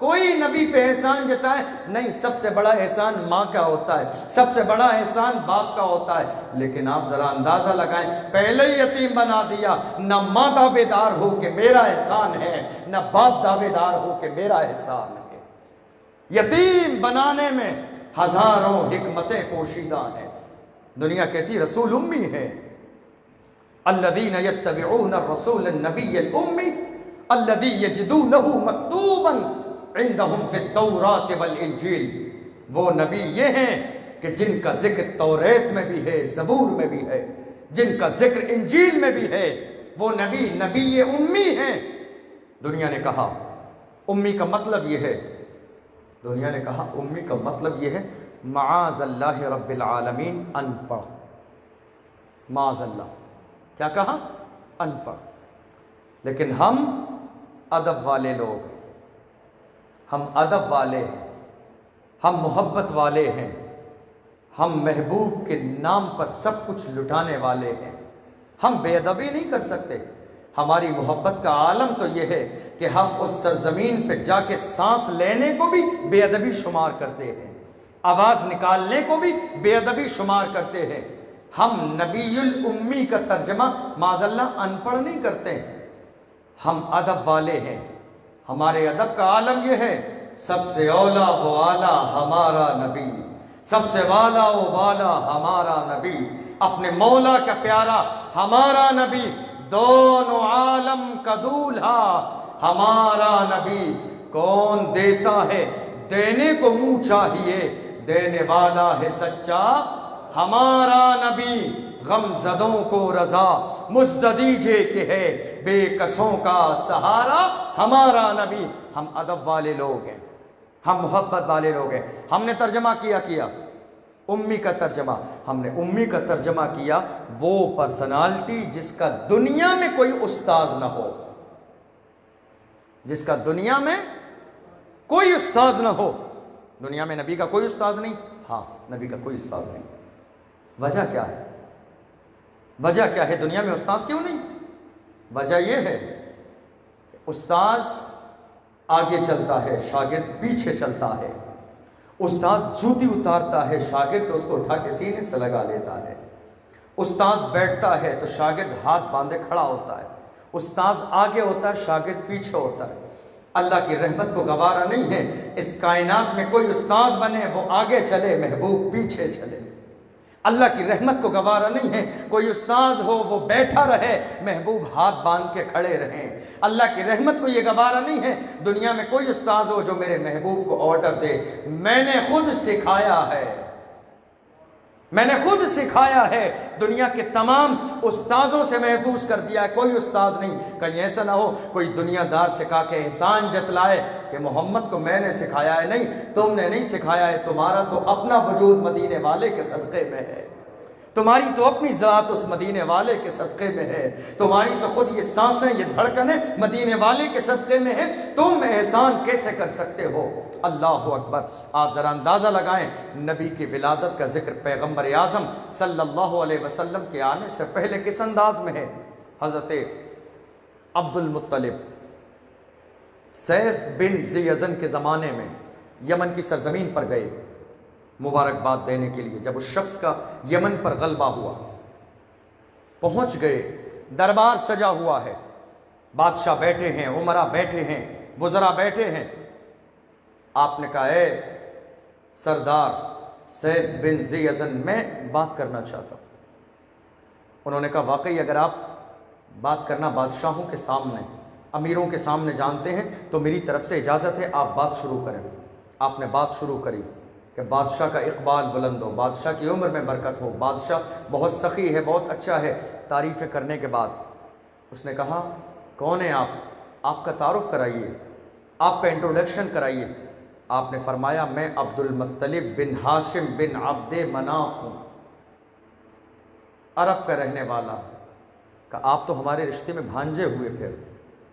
کوئی نبی پہ احسان جتائے نہیں، سب سے بڑا احسان ماں کا ہوتا ہے، سب سے بڑا احسان باپ کا ہوتا ہے. لیکن آپ ذرا اندازہ لگائیں، پہلے ہی یتیم بنا دیا. نہ ماں دعوے دار ہو کہ میرا احسان ہے، نہ باپ دعوے دار ہو کہ میرا احسان ہے. یتیم بنانے میں ہزاروں حکمتیں پوشیدہ ہیں. دنیا کہتی رسول امی ہے. الذین یتبعون الرسول النبی الامی الذی یجدونہ مکتوبا عندہم فی التوراۃ والانجیل. وہ نبی یہ ہیں کہ جن کا ذکر توریت میں بھی ہے، زبور میں بھی ہے، جن کا ذکر انجیل میں بھی ہے. وہ نبی امی ہیں. دنیا نے کہا امی کا مطلب یہ ہے، دنیا نے کہا امی کا مطلب یہ ہے معاذ اللہ رب العالمین، ان پڑھ. معاذ اللہ کیا کہا؟ ان پڑھ. لیکن ہم ادب والے لوگ ہیں، ہم ادب والے ہیں، ہم محبت والے ہیں، ہم محبوب کے نام پر سب کچھ لٹانے والے ہیں. ہم بے ادبی نہیں کر سکتے. ہماری محبت کا عالم تو یہ ہے کہ ہم اس سرزمین پہ جا کے سانس لینے کو بھی بے ادبی شمار کرتے ہیں، آواز نکالنے کو بھی بے ادبی شمار کرتے ہیں. ہم نبی الامی کا ترجمہ معاذ اللہ ان پڑھ نہیں کرتے. ہم ادب والے ہیں. ہمارے ادب کا عالم یہ ہے سب سے اولا و اعلیٰ ہمارا نبی، سب سے والا و بالا ہمارا نبی، اپنے مولا کا پیارا ہمارا نبی، دونوں عالم کا دولہا ہمارا نبی. کون دیتا ہے؟ دینے کو منہ چاہیے، دینے والا ہے سچا ہمارا نبی. غم زدوں کو رضا مزد دیجے کہ ہے بے کسوں کا سہارا ہمارا نبی. ہم ادب والے لوگ ہیں، ہم محبت والے لوگ ہیں. ہم نے ترجمہ کیا امی کا ترجمہ. ہم نے امی کا ترجمہ کیا وہ پرسنالٹی جس کا دنیا میں کوئی استاذ نہ ہو، جس کا دنیا میں کوئی استاذ نہ ہو. دنیا میں نبی کا کوئی استاذ نہیں. ہاں، نبی کا کوئی استاذ نہیں. وجہ کیا ہے؟ وجہ کیا ہے؟ دنیا میں استاذ کیوں نہیں؟ وجہ یہ ہے کہ استاذ آگے چلتا ہے، شاگرد پیچھے چلتا ہے. استاد جوتی اتارتا ہے، شاگرد اس کو اٹھا کے سینے سے لگا لیتا ہے. استاذ بیٹھتا ہے تو شاگرد ہاتھ باندھے کھڑا ہوتا ہے. استاذ آگے ہوتا ہے، شاگرد پیچھے ہوتا ہے. اللہ کی رحمت کو گوارا نہیں ہے اس کائنات میں کوئی استاذ بنے وہ آگے چلے، محبوب پیچھے چلے. اللہ کی رحمت کو گوارا نہیں ہے کوئی استاذ ہو وہ بیٹھا رہے، محبوب ہاتھ باندھ کے کھڑے رہیں. اللہ کی رحمت کو یہ گوارا نہیں ہے دنیا میں کوئی استاذ ہو جو میرے محبوب کو آرڈر دے میں نے خود سکھایا ہے، میں نے خود سکھایا ہے. دنیا کے تمام استاذوں سے محفوظ کر دیا ہے، کوئی استاذ نہیں. کہیں ایسا نہ ہو کوئی دنیا دار سکھا کے احسان جتلائے کہ محمد کو میں نے سکھایا ہے. نہیں، تم نے نہیں سکھایا ہے. تمہارا تو اپنا وجود مدینے والے کے صدقے میں ہے، تمہاری تو اپنی ذات اس مدینے والے کے صدقے میں ہے، تمہاری تو خود یہ سانسیں یہ دھڑکنیں مدینے والے کے صدقے میں ہے. تم احسان کیسے کر سکتے ہو؟ اللہ اکبر. آپ ذرا اندازہ لگائیں نبی کی ولادت کا ذکر پیغمبر اعظم صلی اللہ علیہ وسلم کے آنے سے پہلے کس انداز میں ہے. حضرت عبد المطلب سیف بن ذی یزن کے زمانے میں یمن کی سرزمین پر گئے مبارکباد دینے کے لیے. جب اس شخص کا یمن پر غلبہ ہوا، پہنچ گئے، دربار سجا ہوا ہے، بادشاہ بیٹھے ہیں، امراء بیٹھے ہیں، وزراء بیٹھے ہیں. آپ نے کہا اے سردار سیف بن ذی یزن میں بات کرنا چاہتا ہوں. انہوں نے کہا واقعی اگر آپ بات کرنا بادشاہوں کے سامنے، امیروں کے سامنے جانتے ہیں تو میری طرف سے اجازت ہے، آپ بات شروع کریں. آپ نے بات شروع کری کہ بادشاہ کا اقبال بلند ہو، بادشاہ کی عمر میں برکت ہو، بادشاہ بہت سخی ہے، بہت اچھا ہے. تعریفیں کرنے کے بعد اس نے کہا کون ہیں آپ کا تعارف کرائیے، آپ کا انٹروڈکشن کرائیے. آپ نے فرمایا میں عبد المطلب بن ہاشم بن عبد مناف ہوں، عرب کا رہنے والا. کہ آپ تو ہمارے رشتے میں بھانجے ہوئے، پھر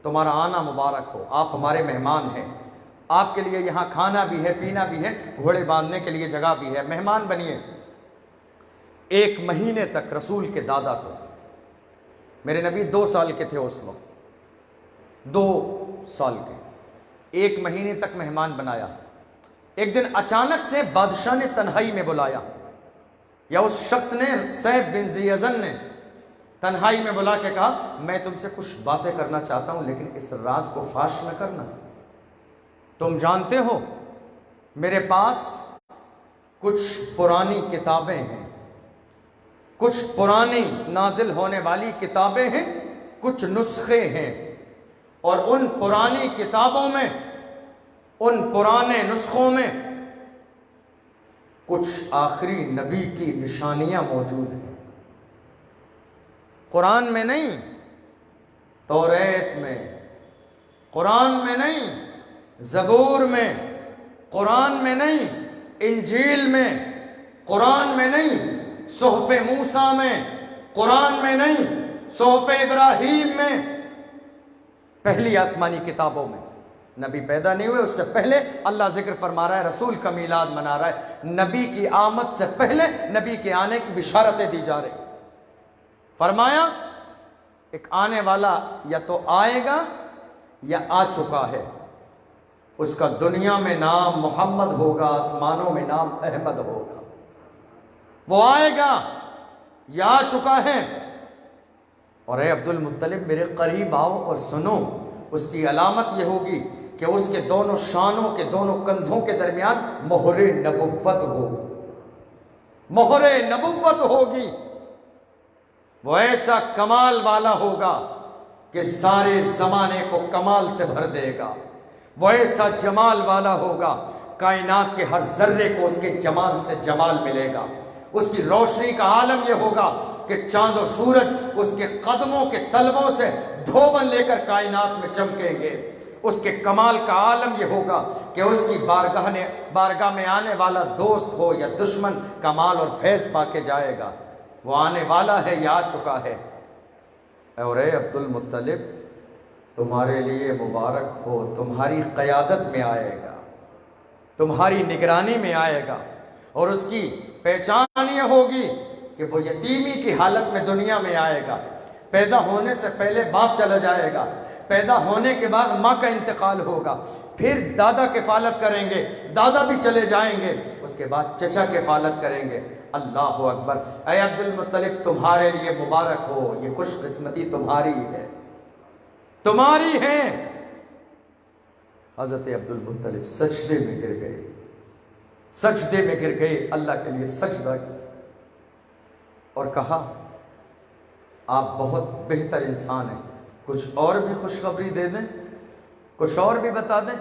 تمہارا آنا مبارک ہو، آپ ہمارے مہمان ہیں، آپ کے لیے یہاں کھانا بھی ہے، پینا بھی ہے، گھوڑے باندھنے کے لیے جگہ بھی ہے، مہمان بنیے. 1 مہینے تک رسول کے دادا کو، میرے نبی 2 سال کے تھے اس وقت، 2 سال کے، 1 مہینے تک مہمان بنایا. ایک دن اچانک سے بادشاہ نے تنہائی میں بلایا، یا اس شخص نے، سیف بن زیزن نے تنہائی میں بلا کے کہا میں تم سے کچھ باتیں کرنا چاہتا ہوں لیکن اس راز کو فاش نہ کرنا. تم جانتے ہو میرے پاس کچھ پرانی کتابیں ہیں، کچھ پرانی نازل ہونے والی کتابیں ہیں، کچھ نسخے ہیں، اور ان پرانی کتابوں میں، ان پرانے نسخوں میں کچھ آخری نبی کی نشانیاں موجود ہیں. قرآن میں نہیں، توریت میں، قرآن میں نہیں، زبور میں، قرآن میں نہیں، انجیل میں، قرآن میں نہیں، صحف موسیٰ میں، قرآن میں نہیں، صحف ابراہیم میں، پہلی آسمانی کتابوں میں. نبی پیدا نہیں ہوئے اس سے پہلے اللہ ذکر فرما رہا ہے، رسول کا میلاد منا رہا ہے، نبی کی آمد سے پہلے نبی کے آنے کی بشارتیں دی جا رہی. فرمایا ایک آنے والا یا تو آئے گا یا آ چکا ہے، اس کا دنیا میں نام محمد ہوگا، آسمانوں میں نام احمد ہوگا. وہ آئے گا یا آ چکا ہے. اور اے عبد المطلب میرے قریب آؤ اور سنو، اس کی علامت یہ ہوگی کہ اس کے دونوں شانوں کے دونوں کندھوں کے درمیان مہر نبوت ہوگی، مہر نبوت ہوگی. وہ ایسا کمال والا ہوگا کہ سارے زمانے کو کمال سے بھر دے گا. وہ ایسا جمال والا ہوگا کائنات کے ہر ذرے کو اس کے جمال سے جمال ملے گا. اس کی روشنی کا عالم یہ ہوگا کہ چاند و سورج اس کے قدموں کے تلووں سے دھوبن لے کر کائنات میں چمکیں گے. اس کے کمال کا عالم یہ ہوگا کہ اس کی بارگاہ میں آنے والا دوست ہو یا دشمن کمال اور فیض پا کے جائے گا. وہ آنے والا ہے یا آ چکا ہے. اور اے عبد المطلب تمہارے لیے مبارک ہو، تمہاری قیادت میں آئے گا، تمہاری نگرانی میں آئے گا. اور اس کی پہچان یہ ہوگی کہ وہ یتیمی کی حالت میں دنیا میں آئے گا. پیدا ہونے سے پہلے باپ چلا جائے گا، پیدا ہونے کے بعد ماں کا انتقال ہوگا، پھر دادا کفالت کریں گے، دادا بھی چلے جائیں گے، اس کے بعد چچا کفالت کریں گے. اللہ اکبر. اے عبد المطلب تمہارے لیے مبارک ہو، یہ خوش قسمتی تمہاری ہے، تمہاری ہے. حضرت عبد المطلب سجدے میں گر گئے، سجدے میں گر گئے، اللہ کے لیے سجدہ کیا اور کہا آپ بہت بہتر انسان ہیں، کچھ اور بھی خوشخبری دے دیں، کچھ اور بھی بتا دیں.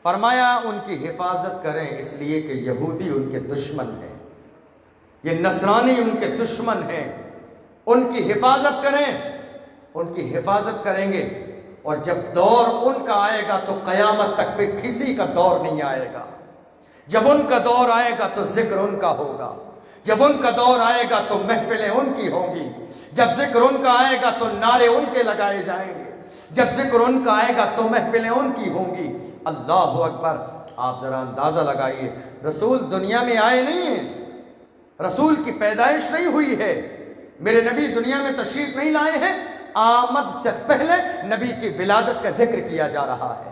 فرمایا ان کی حفاظت کریں اس لیے کہ یہودی ان کے دشمن ہیں، یہ نصرانی ان کے دشمن ہیں، ان کی حفاظت کریں. ان کی حفاظت کریں گے اور جب دور ان کا آئے گا تو قیامت تک پھر کسی کا دور نہیں آئے گا. جب ان کا دور آئے گا تو ذکر ان کا ہوگا، جب ان کا دور آئے گا تو محفلیں ان کی ہوں گی، جب ذکر ان کا آئے گا تو نعرے ان کے لگائے جائیں گے، جب ذکر ان کا آئے گا تو محفلیں ان کی ہوں گی. اللہ اکبر. آپ ذرا اندازہ لگائیے، رسول دنیا میں آئے نہیں ہیں، رسول کی پیدائش نہیں ہوئی ہے، میرے نبی دنیا میں تشریف نہیں لائے ہیں. آمد سے پہلے نبی کی ولادت کا ذکر کیا جا رہا ہے،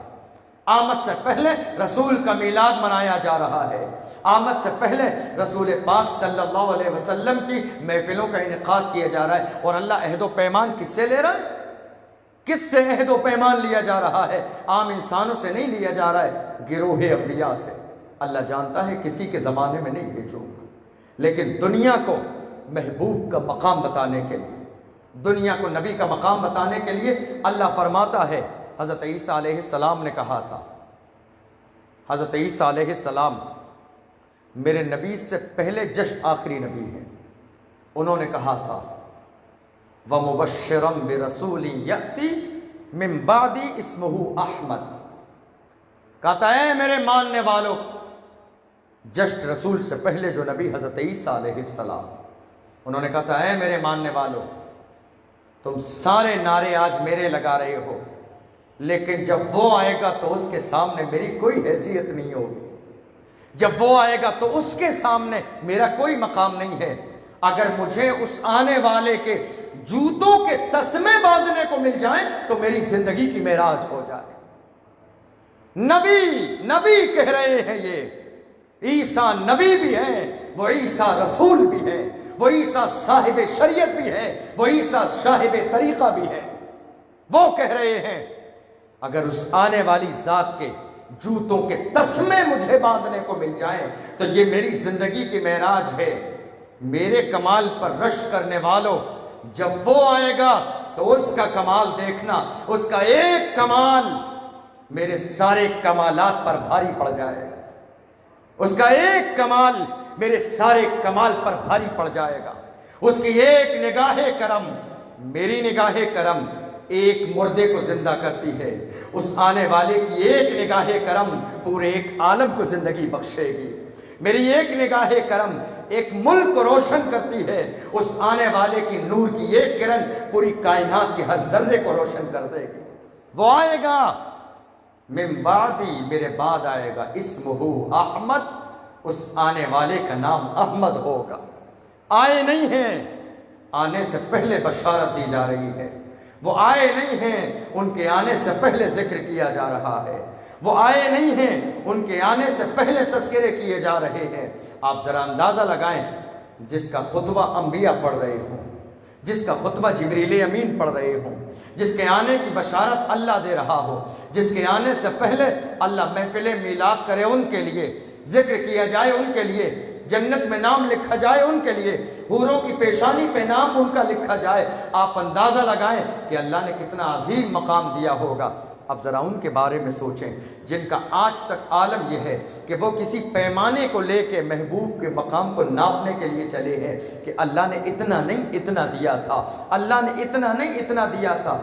آمد سے پہلے رسول کا میلاد منایا جا رہا ہے، آمد سے پہلے رسول پاک صلی اللہ علیہ وسلم کی محفلوں کا انعقاد کیا جا رہا ہے. اور اللہ عہد و پیمان کس سے لے رہا ہے؟ کس سے عہد و پیمان لیا جا رہا ہے؟ عام انسانوں سے نہیں لیا جا رہا ہے، گروہ انبیاء سے. اللہ جانتا ہے کسی کے زمانے میں نہیں بھیجوں گا، لیکن دنیا کو محبوب کا مقام بتانے کے لیے، دنیا کو نبی کا مقام بتانے کے لیے اللہ فرماتا ہے. حضرت عیسیٰ علیہ السلام نے کہا تھا، حضرت عیسیٰ علیہ السلام میرے نبی سے پہلے جسٹ آخری نبی ہیں. انہوں نے کہا تھا وَمُبَشِّرًا بِرَسُولٍ يَأْتِي مِن بَعْدِي اسْمُهُ احمد. کہتا ہے میرے ماننے والوں، جسٹ رسول سے پہلے جو نبی حضرت عیسیٰ علیہ السلام، انہوں نے کہا ہے میرے ماننے والوں تم سارے نعرے آج میرے لگا رہے ہو، لیکن جب وہ آئے گا تو اس کے سامنے میری کوئی حیثیت نہیں ہوگی، جب وہ آئے گا تو اس کے سامنے میرا کوئی مقام نہیں ہے. اگر مجھے اس آنے والے کے جوتوں کے تسمے باندھنے کو مل جائیں تو میری زندگی کی معراج ہو جائے. نبی کہہ رہے ہیں یہ عیسیٰ نبی بھی ہیں، وہ عیسیٰ رسول بھی ہے، وہ عیسیٰ صاحب شریعت بھی ہے، وہ عیسیٰ صاحب طریقہ بھی ہے۔ وہ کہہ رہے ہیں اگر اس آنے والی ذات کے جوتوں کے تسمے مجھے باندھنے کو مل جائیں تو یہ میری زندگی کی معراج ہے۔ میرے کمال پر رشک کرنے والوں، جب وہ آئے گا تو اس کا کمال دیکھنا، اس کا ایک کمال میرے سارے کمالات پر بھاری پڑ جائے گا، اس کا ایک کمال میرے سارے کمال پر بھاری پڑ جائے گا۔ اس کی ایک نگاہ کرم، میری نگاہ کرم ایک مردے کو زندہ کرتی ہے، اس آنے والے کی ایک نگاہ کرم پورے ایک عالم کو زندگی بخشے گی۔ میری ایک نگاہ کرم ایک ملک کو روشن کرتی ہے، اس آنے والے کی نور کی ایک کرن پوری کائنات کے ہر ذرے کو روشن کر دے گی۔ وہ آئے گا من بعدی، میرے بعد آئے گا، اسمہ احمد، اس آنے والے کا نام احمد ہوگا۔ آئے نہیں ہیں، آنے سے پہلے بشارت دی جا رہی ہے۔ وہ آئے نہیں ہیں، ان کے آنے سے پہلے ذکر کیا جا رہا ہے۔ وہ آئے نہیں ہیں، ان کے آنے سے پہلے تذکرے کیے جا رہے ہیں۔ آپ ذرا اندازہ لگائیں، جس کا خطبہ انبیاء پڑھ رہے ہوں، جس کا خطبہ جبریل امین پڑھ رہے ہوں، جس کے آنے کی بشارت اللہ دے رہا ہو، جس کے آنے سے پہلے اللہ محفل میلاد کرے ان کے لیے، ذکر کیا جائے ان کے لیے، جنت میں نام لکھا جائے ان کے لیے، حوروں کی پیشانی پہ نام ان کا لکھا جائے، آپ اندازہ لگائیں کہ اللہ نے کتنا عظیم مقام دیا ہوگا۔ اب ذرا ان کے بارے میں سوچیں جن کا آج تک عالم یہ ہے کہ وہ کسی پیمانے کو لے کے محبوب کے مقام کو ناپنے کے لیے چلے ہیں کہ اللہ نے اتنا نہیں اتنا دیا تھا، اللہ نے اتنا نہیں اتنا دیا تھا۔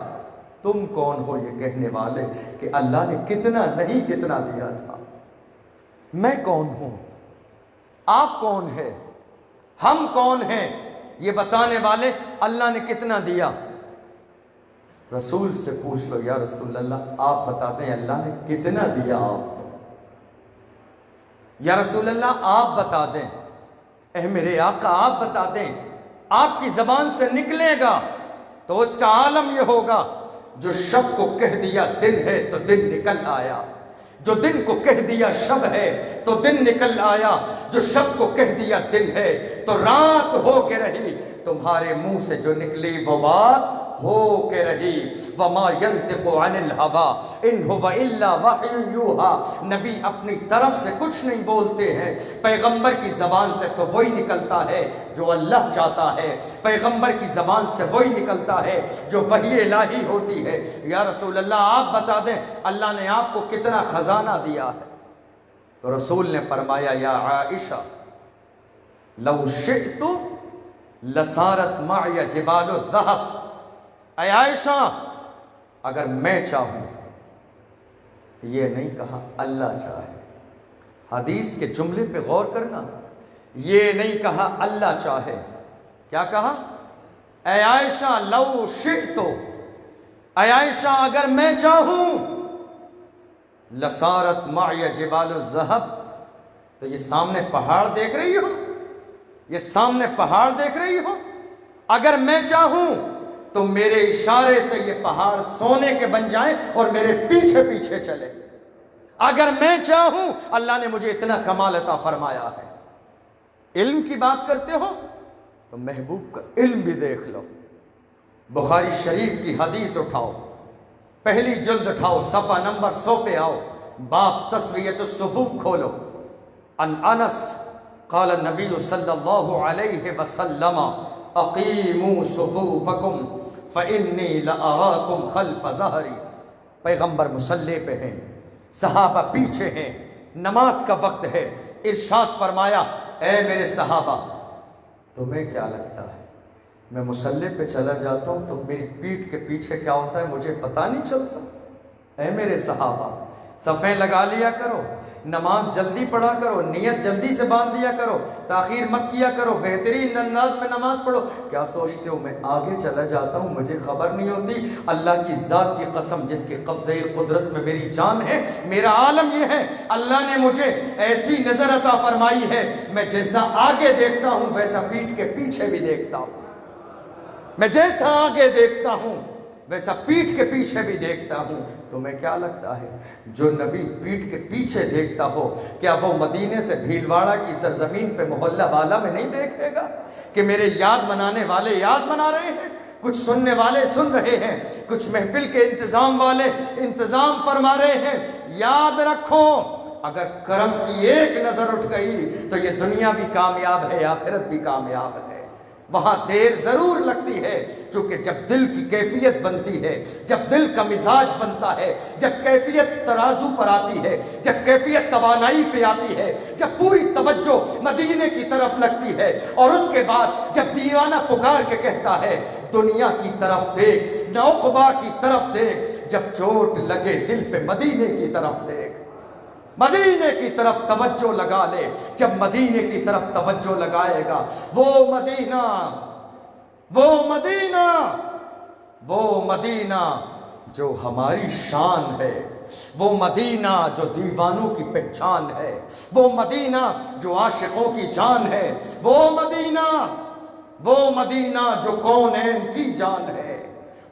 تم کون ہو یہ کہنے والے کہ اللہ نے کتنا نہیں کتنا دیا تھا؟ میں کون ہوں؟ آپ کون ہیں؟ ہم کون ہیں یہ بتانے والے اللہ نے کتنا دیا؟ رسول سے پوچھ لو، یا رسول اللہ آپ بتا دیں اللہ نے کتنا دیا آپ کو؟ یا رسول اللہ آپ بتا دیں، اے میرے آقا آپ بتا دیں۔ آپ کی زبان سے نکلے گا تو اس کا عالم یہ ہوگا، جو شب کو کہہ دیا دن ہے تو دن نکل آیا، جو دن کو کہہ دیا شب ہے تو دن نکل آیا، جو شب کو کہہ دیا دن ہے تو رات ہو کے رہی، تمہارے منہ سے جو نکلی وہ بات ہو کے رہی۔ وَمَا يَنْتِقُ عَنِ الْهَوَىٰ إِنْ هُوَ إِلَّا وَحْيٌ يُوحَىٰ۔ نبی اپنی طرف سے کچھ نہیں بولتے ہیں، پیغمبر کی زبان سے تو وہی نکلتا ہے جو اللہ چاہتا ہے، پیغمبر کی زبان سے وہی نکلتا ہے جو وحی الہی ہوتی ہے۔ یا رسول اللہ آپ بتا دیں اللہ نے آپ کو کتنا خزانہ دیا ہے؟ تو رسول نے فرمایا، یا عائشہ لو شئت لصارت معی جبال الذهب، اے عائشہ اگر میں چاہوں، یہ نہیں کہا اللہ چاہے، حدیث کے جملے پہ غور کرنا، یہ نہیں کہا اللہ چاہے، کیا کہا؟ اے عائشہ لو شئت، اے عائشہ اگر میں چاہوں، لصارت معی جبال الذهب، تو یہ سامنے پہاڑ دیکھ رہی ہو، یہ سامنے پہاڑ دیکھ رہی ہو، اگر میں چاہوں تو میرے اشارے سے یہ پہاڑ سونے کے بن جائیں اور میرے پیچھے پیچھے چلے۔ اگر میں چاہوں، اللہ نے مجھے اتنا کمال عطا فرمایا ہے۔ علم کی بات کرتے ہو تو محبوب کا علم بھی دیکھ لو۔ بخاری شریف کی حدیث اٹھاؤ، پہلی جلد اٹھاؤ، صفحہ نمبر 100 پہ آؤ، باب تسویۃ الصفوف کھولو۔ ان انس قال النبی صلی اللہ علیہ وسلم اقیموا صفوفکم فانی لأراکم خلف ظہری۔ پیغمبر مصلی پہ ہیں، صحابہ پیچھے ہیں، نماز کا وقت ہے، ارشاد فرمایا، اے میرے صحابہ تمہیں کیا لگتا ہے میں مصلی پہ چلا جاتا ہوں تو میری پیٹھ کے پیچھے کیا ہوتا ہے مجھے پتہ نہیں چلتا؟ اے میرے صحابہ صفیں لگا لیا کرو، نماز جلدی پڑھا کرو، نیت جلدی سے باندھ لیا کرو، تاخیر مت کیا کرو، بہترین انداز میں نماز پڑھو۔ کیا سوچتے ہو میں آگے چلا جاتا ہوں مجھے خبر نہیں ہوتی؟ اللہ کی ذات کی قسم جس کے قبضے قدرت میں میری جان ہے، میرا عالم یہ ہے اللہ نے مجھے ایسی نظر عطا فرمائی ہے، میں جیسا آگے دیکھتا ہوں ویسا پیٹھ کے پیچھے بھی دیکھتا ہوں، میں جیسا آگے دیکھتا ہوں ویسا پیٹھ کے پیچھے بھی دیکھتا ہوں. تمہیں کیا لگتا ہے جو نبی پیٹھ کے پیچھے دیکھتا ہو کیا وہ مدینے سے بھیلواڑہ کی سرزمین پہ محلہ والا میں نہیں دیکھے گا کہ میرے یاد منانے والے یاد منا رہے ہیں، کچھ سننے والے سن رہے ہیں، کچھ محفل کے انتظام والے انتظام فرما رہے ہیں؟ یاد رکھو اگر کرم کی ایک نظر اٹھ گئی تو یہ دنیا بھی کامیاب ہے، آخرت بھی کامیاب ہے. وہاں دیر ضرور لگتی ہے چونکہ جب دل کی کیفیت بنتی ہے، جب دل کا مزاج بنتا ہے، جب کیفیت ترازو پر آتی ہے، جب کیفیت توانائی پہ آتی ہے، جب پوری توجہ مدینے کی طرف لگتی ہے، اور اس کے بعد جب دیوانہ پکار کے کہتا ہے دنیا کی طرف دیکھ نہ عقبہ کی طرف دیکھ، جب چوٹ لگے دل پہ مدینے کی طرف دیکھ، مدینے کی طرف توجہ لگا لے. جب مدینے کی طرف توجہ لگائے گا وہ مدینہ وہ مدینہ جو ہماری شان ہے، وہ مدینہ جو دیوانوں کی پہچان ہے، وہ مدینہ جو عاشقوں کی جان ہے، وہ مدینہ جو کونین کی جان ہے،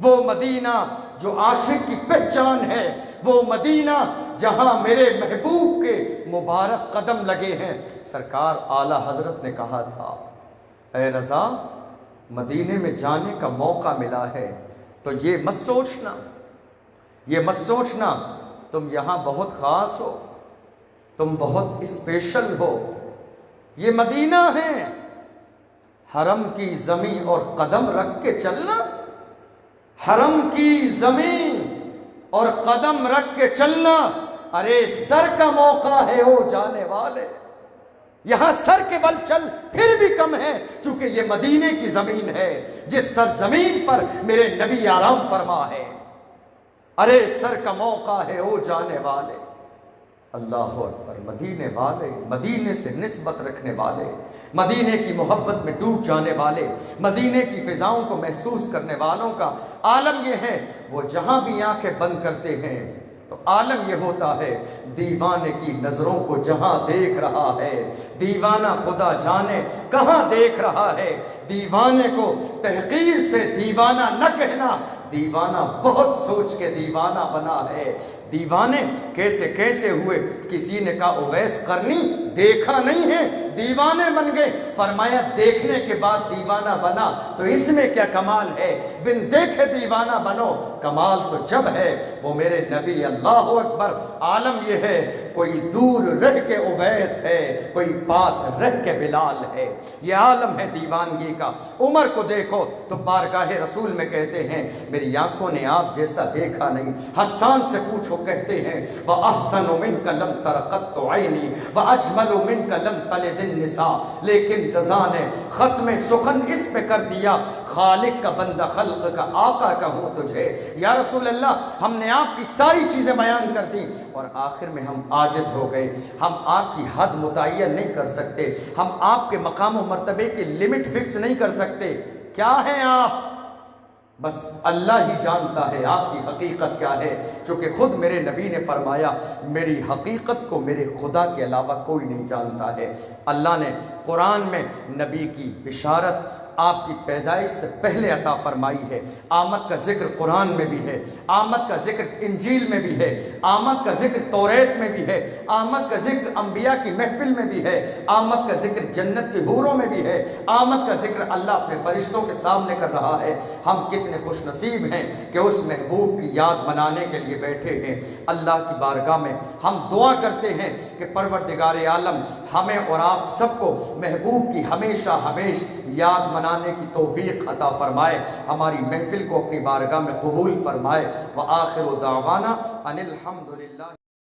وہ مدینہ جو عاشق کی پہچان ہے، وہ مدینہ جہاں میرے محبوب کے مبارک قدم لگے ہیں. سرکار اعلیٰ حضرت نے کہا تھا اے رضا مدینے میں جانے کا موقع ملا ہے تو یہ مت سوچنا تم یہاں بہت خاص ہو، تم بہت اسپیشل ہو. یہ مدینہ ہے، حرم کی زمین اور قدم رکھ کے چلنا، حرم کی زمین اور قدم رکھ کے چلنا. ارے سر کا موقع ہے او جانے والے، یہاں سر کے بل چل پھر بھی کم ہے چونکہ یہ مدینے کی زمین ہے جس سرزمین پر میرے نبی آرام فرما ہے. ارے سر کا موقع ہے او جانے والے. اللہ اکبر. مدینے والے، مدینے سے نسبت رکھنے والے، مدینے کی محبت میں ڈوب جانے والے، مدینے کی فضاؤں کو محسوس کرنے والوں کا عالم یہ ہے وہ جہاں بھی آنکھیں بند کرتے ہیں تو عالم یہ ہوتا ہے دیوانے کی نظروں کو جہاں دیکھ رہا ہے دیوانہ خدا جانے کہاں دیکھ رہا ہے. دیوانے کو تحقیر سے دیوانہ نہ کہنا، دیوانہ بہت سوچ کے دیوانہ بنا ہے. دیوانے کیسے کیسے ہوئے، کسی نے کہا اویس قرنی دیکھا نہیں ہے دیوانے بن گئے. فرمایا دیکھنے کے بعد دیوانہ بنا تو اس میں کیا کمال ہے، بن دیکھے دیوانہ بنو، کمال تو جب ہے وہ میرے نبی. اللہ اکبر. عالم یہ ہے کوئی دور رہ کے اویس ہے، کوئی پاس رہ کے بلال ہے. یہ عالم ہے دیوانگی کا. عمر کو دیکھو تو بارگاہ رسول میں کہتے ہیں میری آنکھوں نے آپ جیسا دیکھا نہیں. حسان سے پوچھو کہتے ہیں وَأَحْسَنُ مِنْكَ لَمْ تَرَقَتْتُ عَيْنِي وَأَجْمَلُ مِنْكَ لَمْ تَلِدِ النِّسَاء. لیکن رضا نے ختم سخن اس پہ کر دیا خالق کا بندہ خلق کا آقا کہوں تجھے. یا رسول اللہ ہم نے آپ کی ساری چیزیں بیان کر دی اور آخر میں ہم عاجز ہو گئے. ہم آپ کی حد متعین نہیں کر سکتے، ہم آپ کے مقام و مرتبے کی لمٹ فکس نہیں کر سکتے. کیا ہیں آپ؟ بس اللہ ہی جانتا ہے آپ کی حقیقت کیا ہے. چونکہ خود میرے نبی نے فرمایا میری حقیقت کو میرے خدا کے علاوہ کوئی نہیں جانتا ہے. اللہ نے قرآن میں نبی کی بشارت آپ کی پیدائش سے پہلے عطا فرمائی ہے. آمد کا ذکر قرآن میں بھی ہے، آمد کا ذکر انجیل میں بھی ہے، آمد کا ذکر توریت میں بھی ہے، آمد کا ذکر انبیاء کی محفل میں بھی ہے، آمد کا ذکر جنت کی حوروں میں بھی ہے، آمد کا ذکر اللہ اپنے فرشتوں کے سامنے کر رہا ہے. ہم کتنے خوش نصیب ہیں کہ اس محبوب کی یاد منانے کے لیے بیٹھے ہیں. اللہ کی بارگاہ میں ہم دعا کرتے ہیں کہ پروردگار عالم ہمیں اور آپ سب کو محبوب کی ہمیشہ یاد منانے کی توفیق عطا فرمائے. ہماری محفل کو اپنی بارگاہ میں قبول فرمائے. وآخر دعوانا ان الحمدللہ.